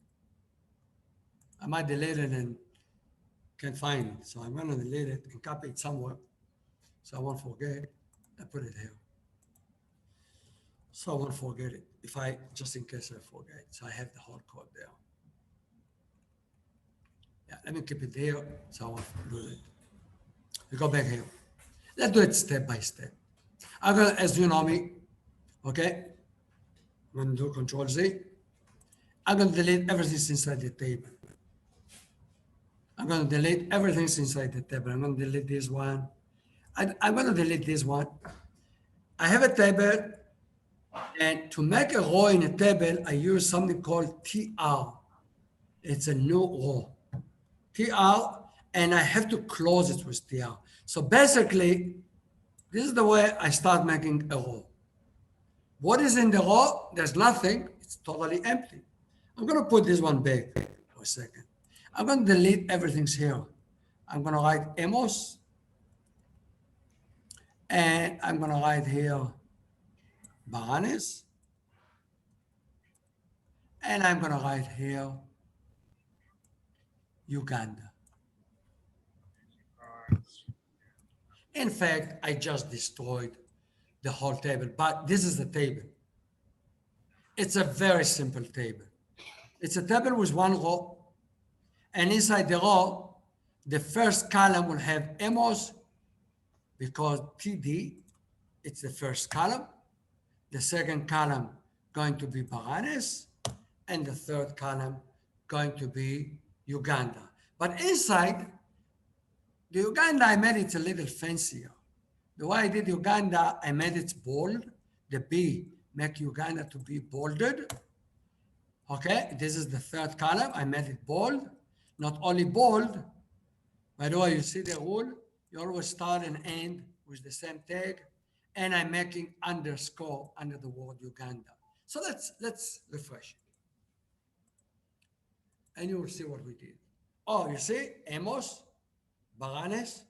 I might delete it and can't find it. So I'm going to delete it and copy it somewhere so I won't forget. I put it here. So I won't forget it. If I, just in case I forget. So I have the whole code there. Yeah, let me keep it here so I won't lose it. We go back here. Let's do it step by step. I'm going to, as you know me, okay? I'm going to do Control Z. I'm going to delete everything inside the table. I'm going to delete everything inside the table. I'm going to delete this one. I'm going to delete this one. I have a table, and to make a row in a table, I use something called TR. It's a new row. TR, and I have to close it with TR. So basically, this is the way I start making a row. What is in the row? There's nothing. It's totally empty. I'm going to put this one back for a second. I'm going to delete everything here. I'm going to write Amos. And I'm going to write here Baranes. And I'm going to write here Uganda. In fact, I just destroyed the whole table, but this is the table. It's a very simple table. It's a table with one row, and inside the row, the first column will have Amos because TD, it's the first column. The second column going to be Baranes, and the third column going to be Uganda. But inside, the Uganda, I made it a little fancier. The way I did Uganda, I made it bold. The B make Uganda to be bolded. Okay, this is the third column. I made it bold. Not only bold, by the way, you see the rule? You always start and end with the same tag. And I'm making underscore under the word Uganda. So let's refresh it. And you will see what we did. Oh, you see, Amos, Baranes,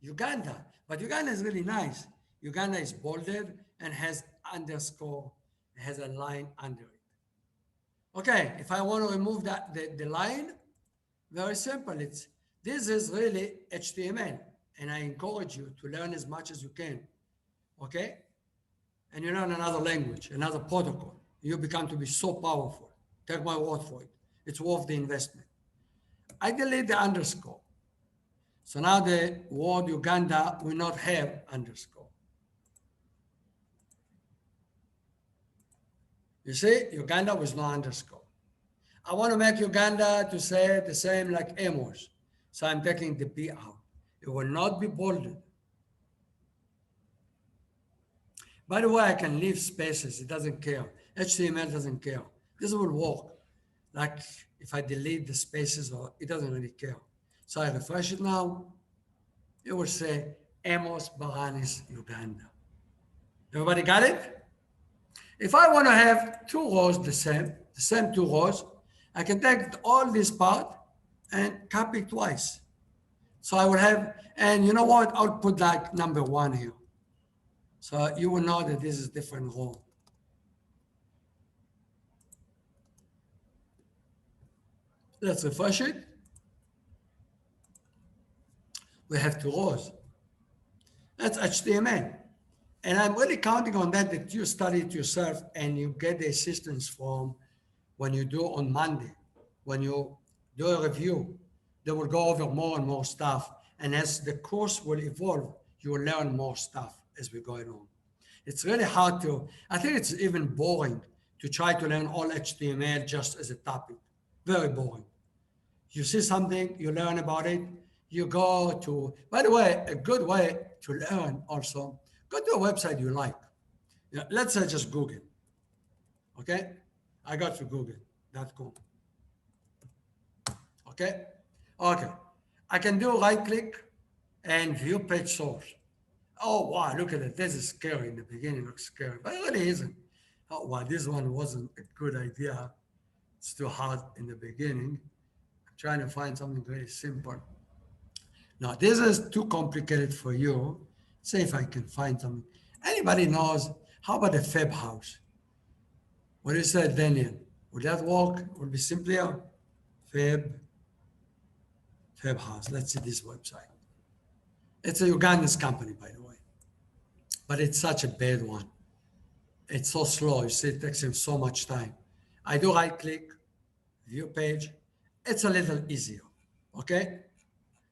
Uganda. But Uganda is really nice. Uganda is bolded and has underscore, has a line under it. Okay, if I want to remove that the line, very simple. This is really HTML, and I encourage you to learn as much as you can. Okay? And you learn another language, another protocol. You become to be so powerful. Take my word for it. It's worth the investment. I delete the underscore. So now the word Uganda will not have underscore. You see, Uganda with no underscore. I want to make Uganda to say the same like Amos. So I'm taking the B out. It will not be bolded. By the way, I can leave spaces. It doesn't care. HTML doesn't care. This will work. Like if I delete the spaces, or it doesn't really care. So I refresh it now. It will say Amos Baranes, Uganda. Everybody got it? If I want to have two rows the same two rows, I can take all this part and copy it twice. So I will have, and you know what? I'll put like number 1 here. So you will know that this is different row. Let's refresh it. We have 2 rows. That's HTML. And I'm really counting on that you study it yourself and you get the assistance from when you do on Monday. When you do a review, they will go over more and more stuff. And as the course will evolve, you will learn more stuff as we go along. It's really hard to, I think it's even boring to try to learn all HTML just as a topic. Very boring. You see something, you learn about it, you go to, by the way, a good way to learn also, go to a website you like. Let's say just Google, okay? I got to Google.com. Okay? Okay. I can do right click and view page source. Oh, wow, look at it. This is scary in the beginning, looks scary, but it really isn't. Oh, wow, this one wasn't a good idea. It's too hard in the beginning. I'm trying to find something very simple. Now, this is too complicated for you. See if I can find something. Anybody knows, how about the Fab house? What do you say, Daniel? Would that work? Would be simpler? Fab, Fab house. Let's see this website. It's a Ugandan company, by the way, but it's such a bad one. It's so slow. You see, it takes him so much time. I do right click, view page. It's a little easier. Okay.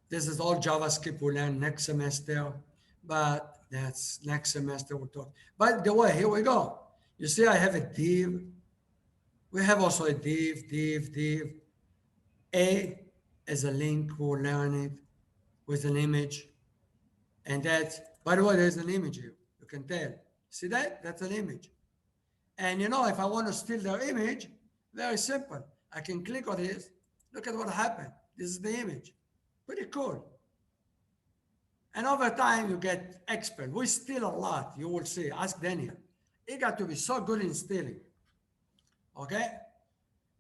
This is all JavaScript we'll learn next semester, but that's next semester we'll talk. By the way, here we go. You see, I have a div. We have also a div. A as a link, we'll learn it with an image. And that, by the way, there's an image here. You can tell. See that? That's an image. And you know, if I want to steal their image, very simple. I can click on this. Look at what happened. This is the image. Pretty cool. And over time, you get expert. We steal a lot. You will see. Ask Daniel. He got to be so good in stealing. Okay?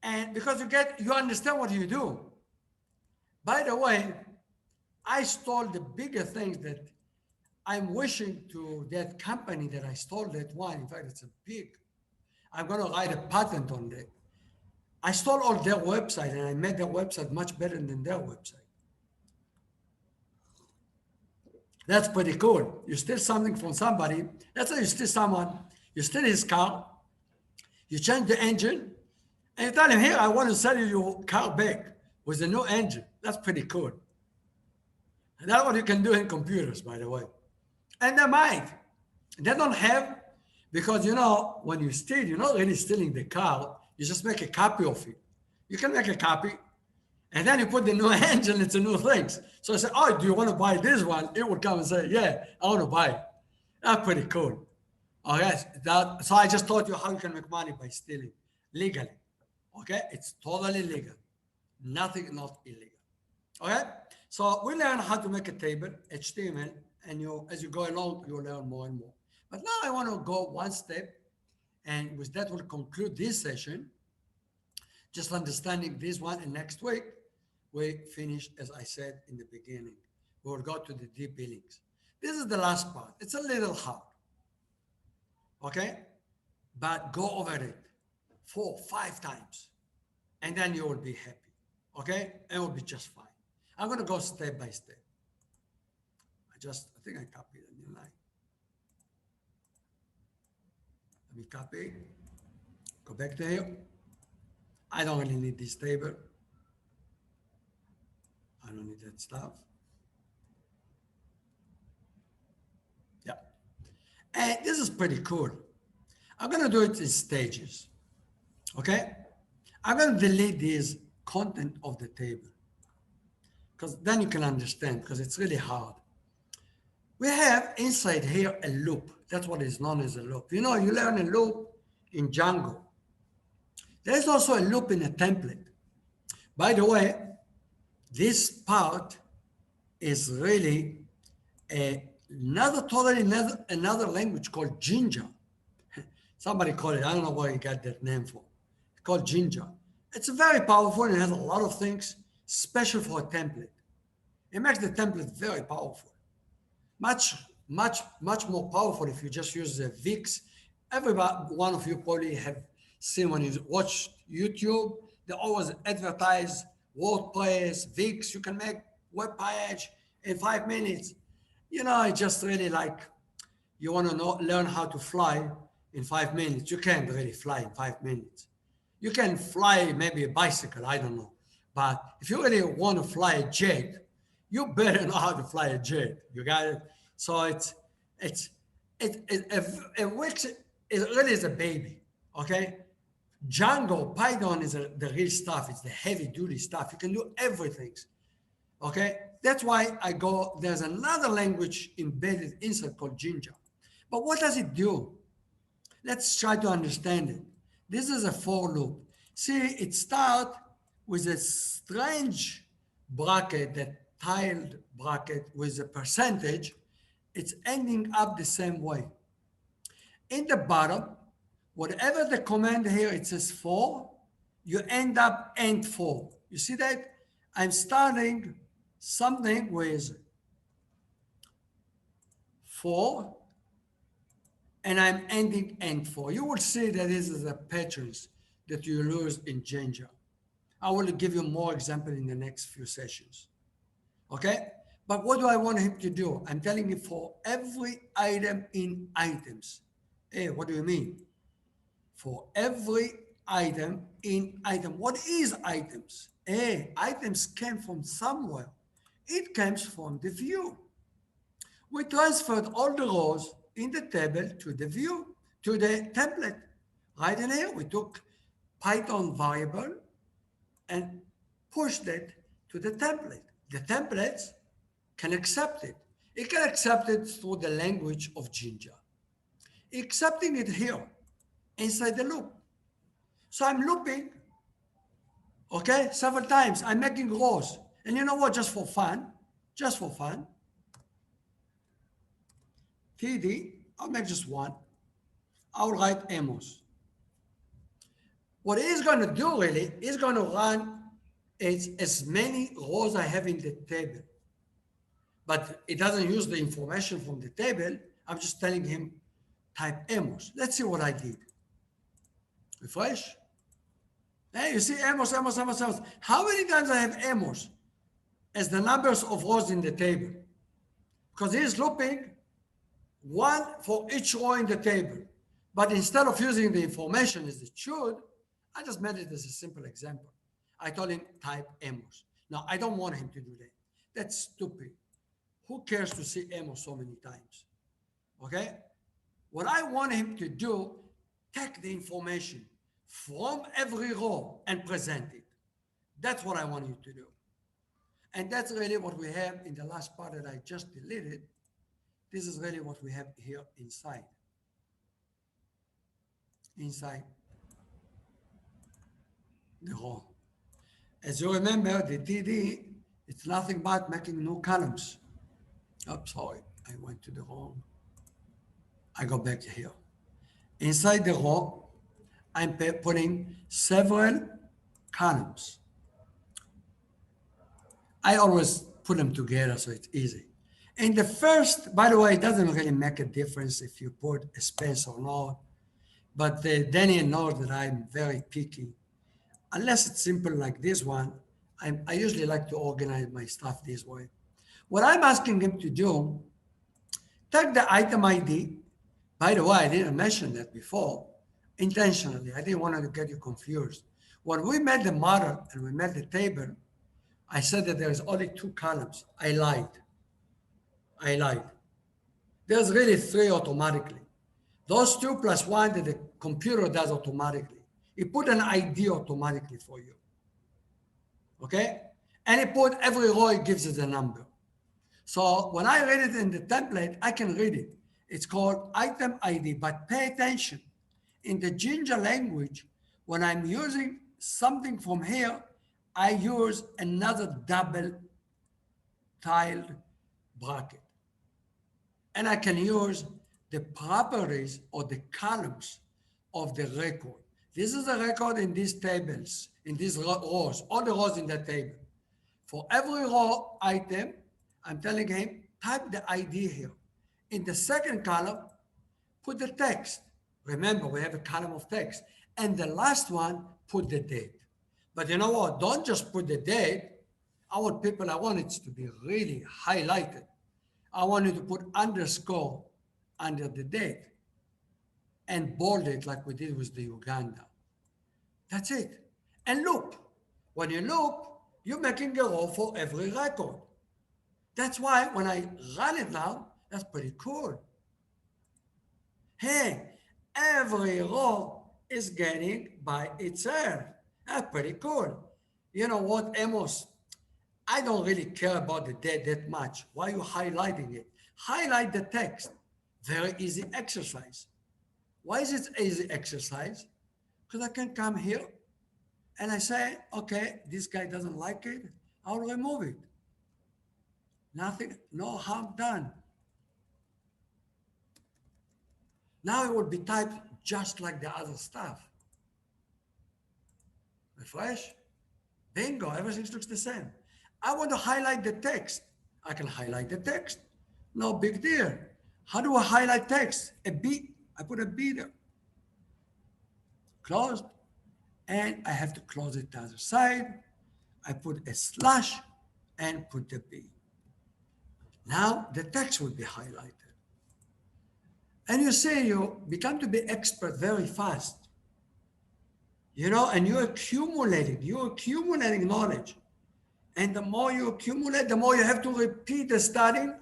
And because you understand what you do. By the way, I stole the bigger things that I'm wishing to that company that I stole that one. In fact, it's a big. I'm going to write a patent on that. I stole all their website and I made their website much better than their website. That's pretty cool. You steal something from somebody. That's how you steal someone. You steal his car. You change the engine. And you tell him, here, I want to sell you your car back with a new engine. That's pretty cool. And that's what you can do in computers, by the way. And they might. They don't have, because, you know, when you steal, you're not really stealing the car. You just make a copy of it. You can make a copy. And then you put the new engine into new things. So I say, oh, do you want to buy this one? It would come and say, yeah, I want to buy it. That's pretty cool. Okay, so I just taught you how you can make money by stealing legally. Okay, it's totally legal. Nothing not illegal. Okay, so we learn how to make a table, HTML, and as you go along, you learn more and more. But now I want to go one step, and with that we'll conclude this session. Just understanding this one, and next week we finish, as I said in the beginning. We will go to the deep Billings. This is the last part. It's a little hard. Okay? But go over it 4, 5 times, and then you will be happy. Okay? It will be just fine. I'm going to go step by step. I think I copied it, didn't I? Let me copy. Go back to here. I don't really need this table. I don't need that stuff. Yeah. And this is pretty cool. I'm going to do it in stages. Okay? I'm going to delete this content of the table, because then you can understand, because it's really hard. We have inside here a loop. That's what is known as a loop. You know, you learn a loop in Django. There's also a loop in a template. By the way, this part is really another language called Ginger. Somebody called it, I don't know where he got that name from. It's called Ginger. It's very powerful and it has a lot of things special for a template. It makes the template very powerful. Much more powerful if you just use the VIX. One of you probably have seen when you watch YouTube, they always advertise WordPress, VIX. You can make web page in 5 minutes. You know, it's just really like you want to learn how to fly in 5 minutes. You can't really fly in 5 minutes. You can fly maybe a bicycle, I don't know. But if you really want to fly a jet, you better know how to fly a jet. You got it? So it really is a baby, okay? Django, Python is the real stuff. It's the heavy duty stuff. You can do everything, okay? That's why there's another language embedded inside called Ginger. But what does it do? Let's try to understand it. This is a for loop. See, it starts with a strange bracket, that tiled bracket with a percentage. It's ending up the same way. In the bottom, whatever the command here, it says for, you end up end for. You see that? I'm starting something with for, and I'm ending end for. You will see that this is the patterns that you use in Django. I will give you more example in the next few sessions. Okay? But what do I want him to do? I'm telling you for every item in items. Hey, what do you mean? For every item in item. What is items? Hey, items came from somewhere. It comes from the view. We transferred all the rows in the table to the view, to the template. Right in here, we took Python variable and pushed it to the template. The templates can accept it. It can accept it through the language of Jinja. Accepting it here inside the loop. So I'm looping, okay, several times. I'm making rows. And you know what, just for fun, TD, I'll make just one. I'll write Amos. What he's going to do really is going to run as many rows I have in the table. But it doesn't use the information from the table. I'm just telling him type Amos. Let's see what I did. Refresh. Hey, you see Amos. How many times I have Amos as the numbers of rows in the table? Because he's looping one for each row in the table. But instead of using the information as it should, I just made it as a simple example. I told him type Amos. Now, I don't want him to do that. That's stupid. Who cares to see Amos so many times? Okay? What I want him to do, take the information from every row and present it. That's what I want you to do. And that's really what we have in the last part that I just deleted. This is really what we have here inside. Inside the row. As you remember, the TD, it's nothing but making new columns. Oops, sorry, I went to the wrong. I go back here. Inside the row, I'm putting several columns. I always put them together so it's easy. In the first, by the way, it doesn't really make a difference if you put a space or not, but Daniel knows that I'm very picky. Unless it's simple like this one, I usually like to organize my stuff this way. What I'm asking him to do, take the item ID. By the way, I didn't mention that before, intentionally. I didn't want to get you confused. When we made the model and we made the table, I said that there's only two columns. I lied. There's really three automatically. Those two plus one that the computer does automatically. It put an ID automatically for you. Okay? And it put every row, it gives it a number. So when I read it in the template, I can read it. It's called item ID, but pay attention. In the Jinja language, when I'm using something from here, I use another double tiled bracket. And I can use the properties or the columns of the record. This is a record in these tables, in these rows, all the rows in the table. For every row item, I'm telling him, type the ID here. In the second column, put the text. Remember, we have a column of text. And the last one, put the date. But you know what? Don't just put the date. I want it to be really highlighted. I want you to put underscore under the date and bold it like we did with the Uganda. That's it. And loop. When you loop, you're making a row for every record. That's why when I run it now, that's pretty cool. Hey, every row is getting by itself. That's pretty cool. You know what, Amos? I don't really care about the date that much. Why are you highlighting it? Highlight the text. Very easy exercise. Why is it easy exercise? Because I can come here and I say, okay, this guy doesn't like it, I'll remove it. Nothing, no harm done. Now it will be typed just like the other stuff. Refresh. Bingo, everything looks the same. I want to highlight the text. I can highlight the text. No big deal. How do I highlight text? A B. I put a B there. Closed. And I have to close it the other side. I put a slash and put the B. Now the text will be highlighted. And you see, you become to be expert very fast. You know, and you're accumulating knowledge. And the more you accumulate, the more you have to repeat the studying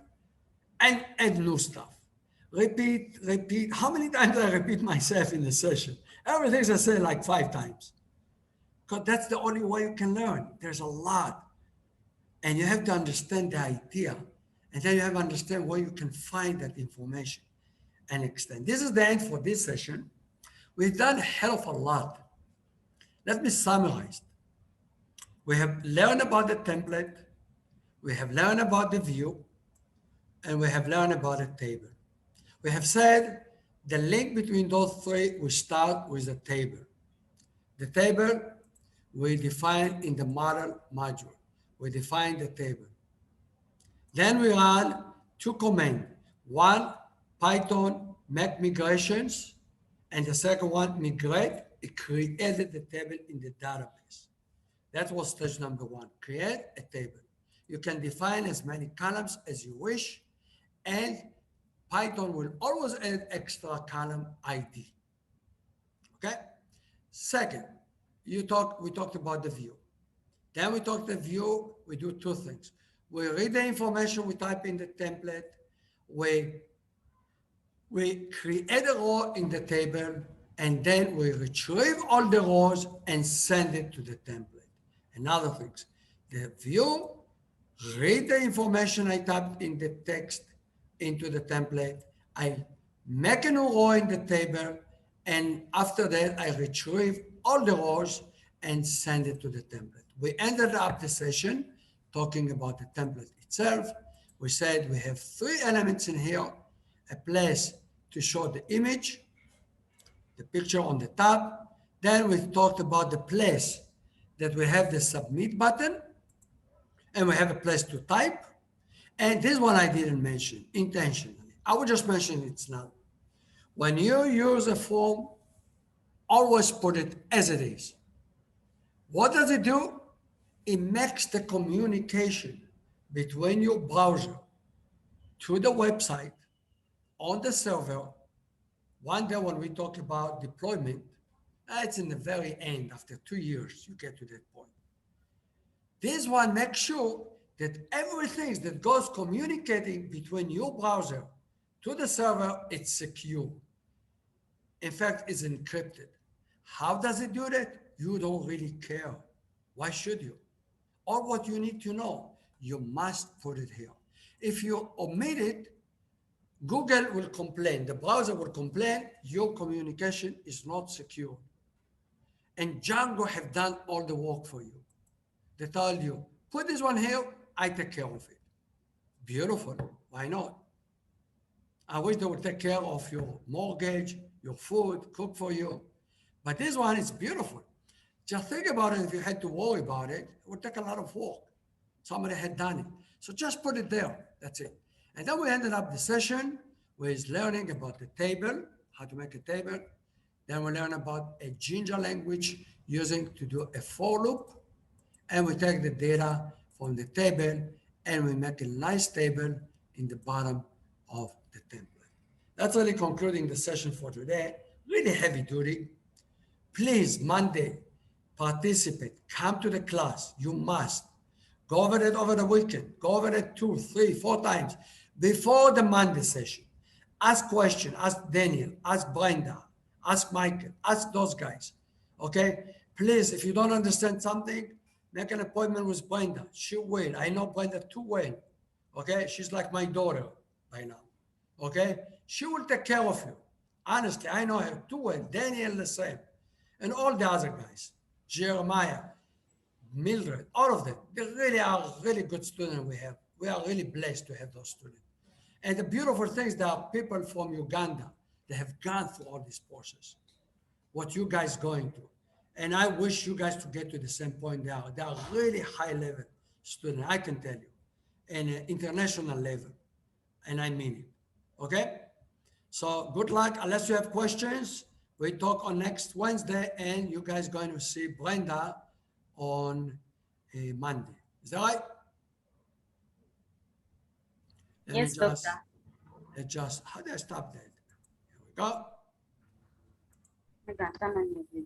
and add new stuff. Repeat. How many times I repeat myself in a session? Everything I say like 5 times. Because that's the only way you can learn. There's a lot. And you have to understand the idea. And then you have to understand where you can find that information and extend. This is the end for this session. We've done a hell of a lot. Let me summarize. We have learned about the template, we have learned about the view, and we have learned about the table. We have said the link between those three will start with the table. The table we define in the model module. We define the table. Then we run 2 commands. One, Python make migrations, and the second one, migrate. It created the table in the database. That was stage number 1, create a table. You can define as many columns as you wish, and Python will always add extra column ID. Okay? Second, we talked about the view. Then we talked the view, we do 2 things. We read the information, we type in the template, we create a row in the table, and then we retrieve all the rows and send it to the template. Another thing, the view, read the information I typed in the text into the template, I make a new row in the table, and after that, I retrieve all the rows and send it to the template. We ended up the session talking about the template itself. We said we have 3 elements in here, a place to show the image, the picture on the top. Then we talked about the place that we have the submit button, and we have a place to type. And this one I didn't mention intentionally. I will just mention it now. When you use a form, always put it as it is. What does it do? It makes the communication between your browser to the website on the server. One day when we talk about deployment, it's in the very end, after 2 years, you get to that point. This one makes sure that everything that goes communicating between your browser to the server, it's secure. In fact, it's encrypted. How does it do that? You don't really care. Why should you? All what you need to know, you must put it here. If you omit it, Google will complain, the browser will complain, your communication is not secure. And Django have done all the work for you. They told you, put this one here, I take care of it. Beautiful, why not? I wish they would take care of your mortgage, your food, cook for you. But this one is beautiful. Just think about it. If you had to worry about it, it would take a lot of work. Somebody had done it. So just put it there. That's it. And then we ended up the session with learning about the table, how to make a table. Then we learn about a Ginger language using to do a for loop. And we take the data from the table and we make a nice table in the bottom of the template. That's really concluding the session for today. Really heavy duty. Please, Monday, participate. Come to the class. You must. Go over it over the weekend. Go over it 2, 3, 4 times before the Monday session. Ask questions. Ask Daniel. Ask Brenda. Ask Michael. Ask those guys. Okay? Please, if you don't understand something, make an appointment with Brenda. She will. I know Brenda too well. Okay? She's like my daughter by now. Okay? She will take care of you. Honestly, I know her too well. Daniel the same. and all the other guys, Jeremiah, Mildred, all of them. They really are really good students we have. We are really blessed to have those students. And the beautiful thing is there are people from Uganda that have gone through all these courses, what you guys going through. And I wish you guys to get to the same point they are. They are really high level students, I can tell you, and international level. And I mean it. Okay? So good luck. Unless you have questions, we talk on next Wednesday, and you guys going to see Brenda on Monday. Is that right? Let
Yes,
me
doctor.
just, how do I stop that? Here we go.
Madam,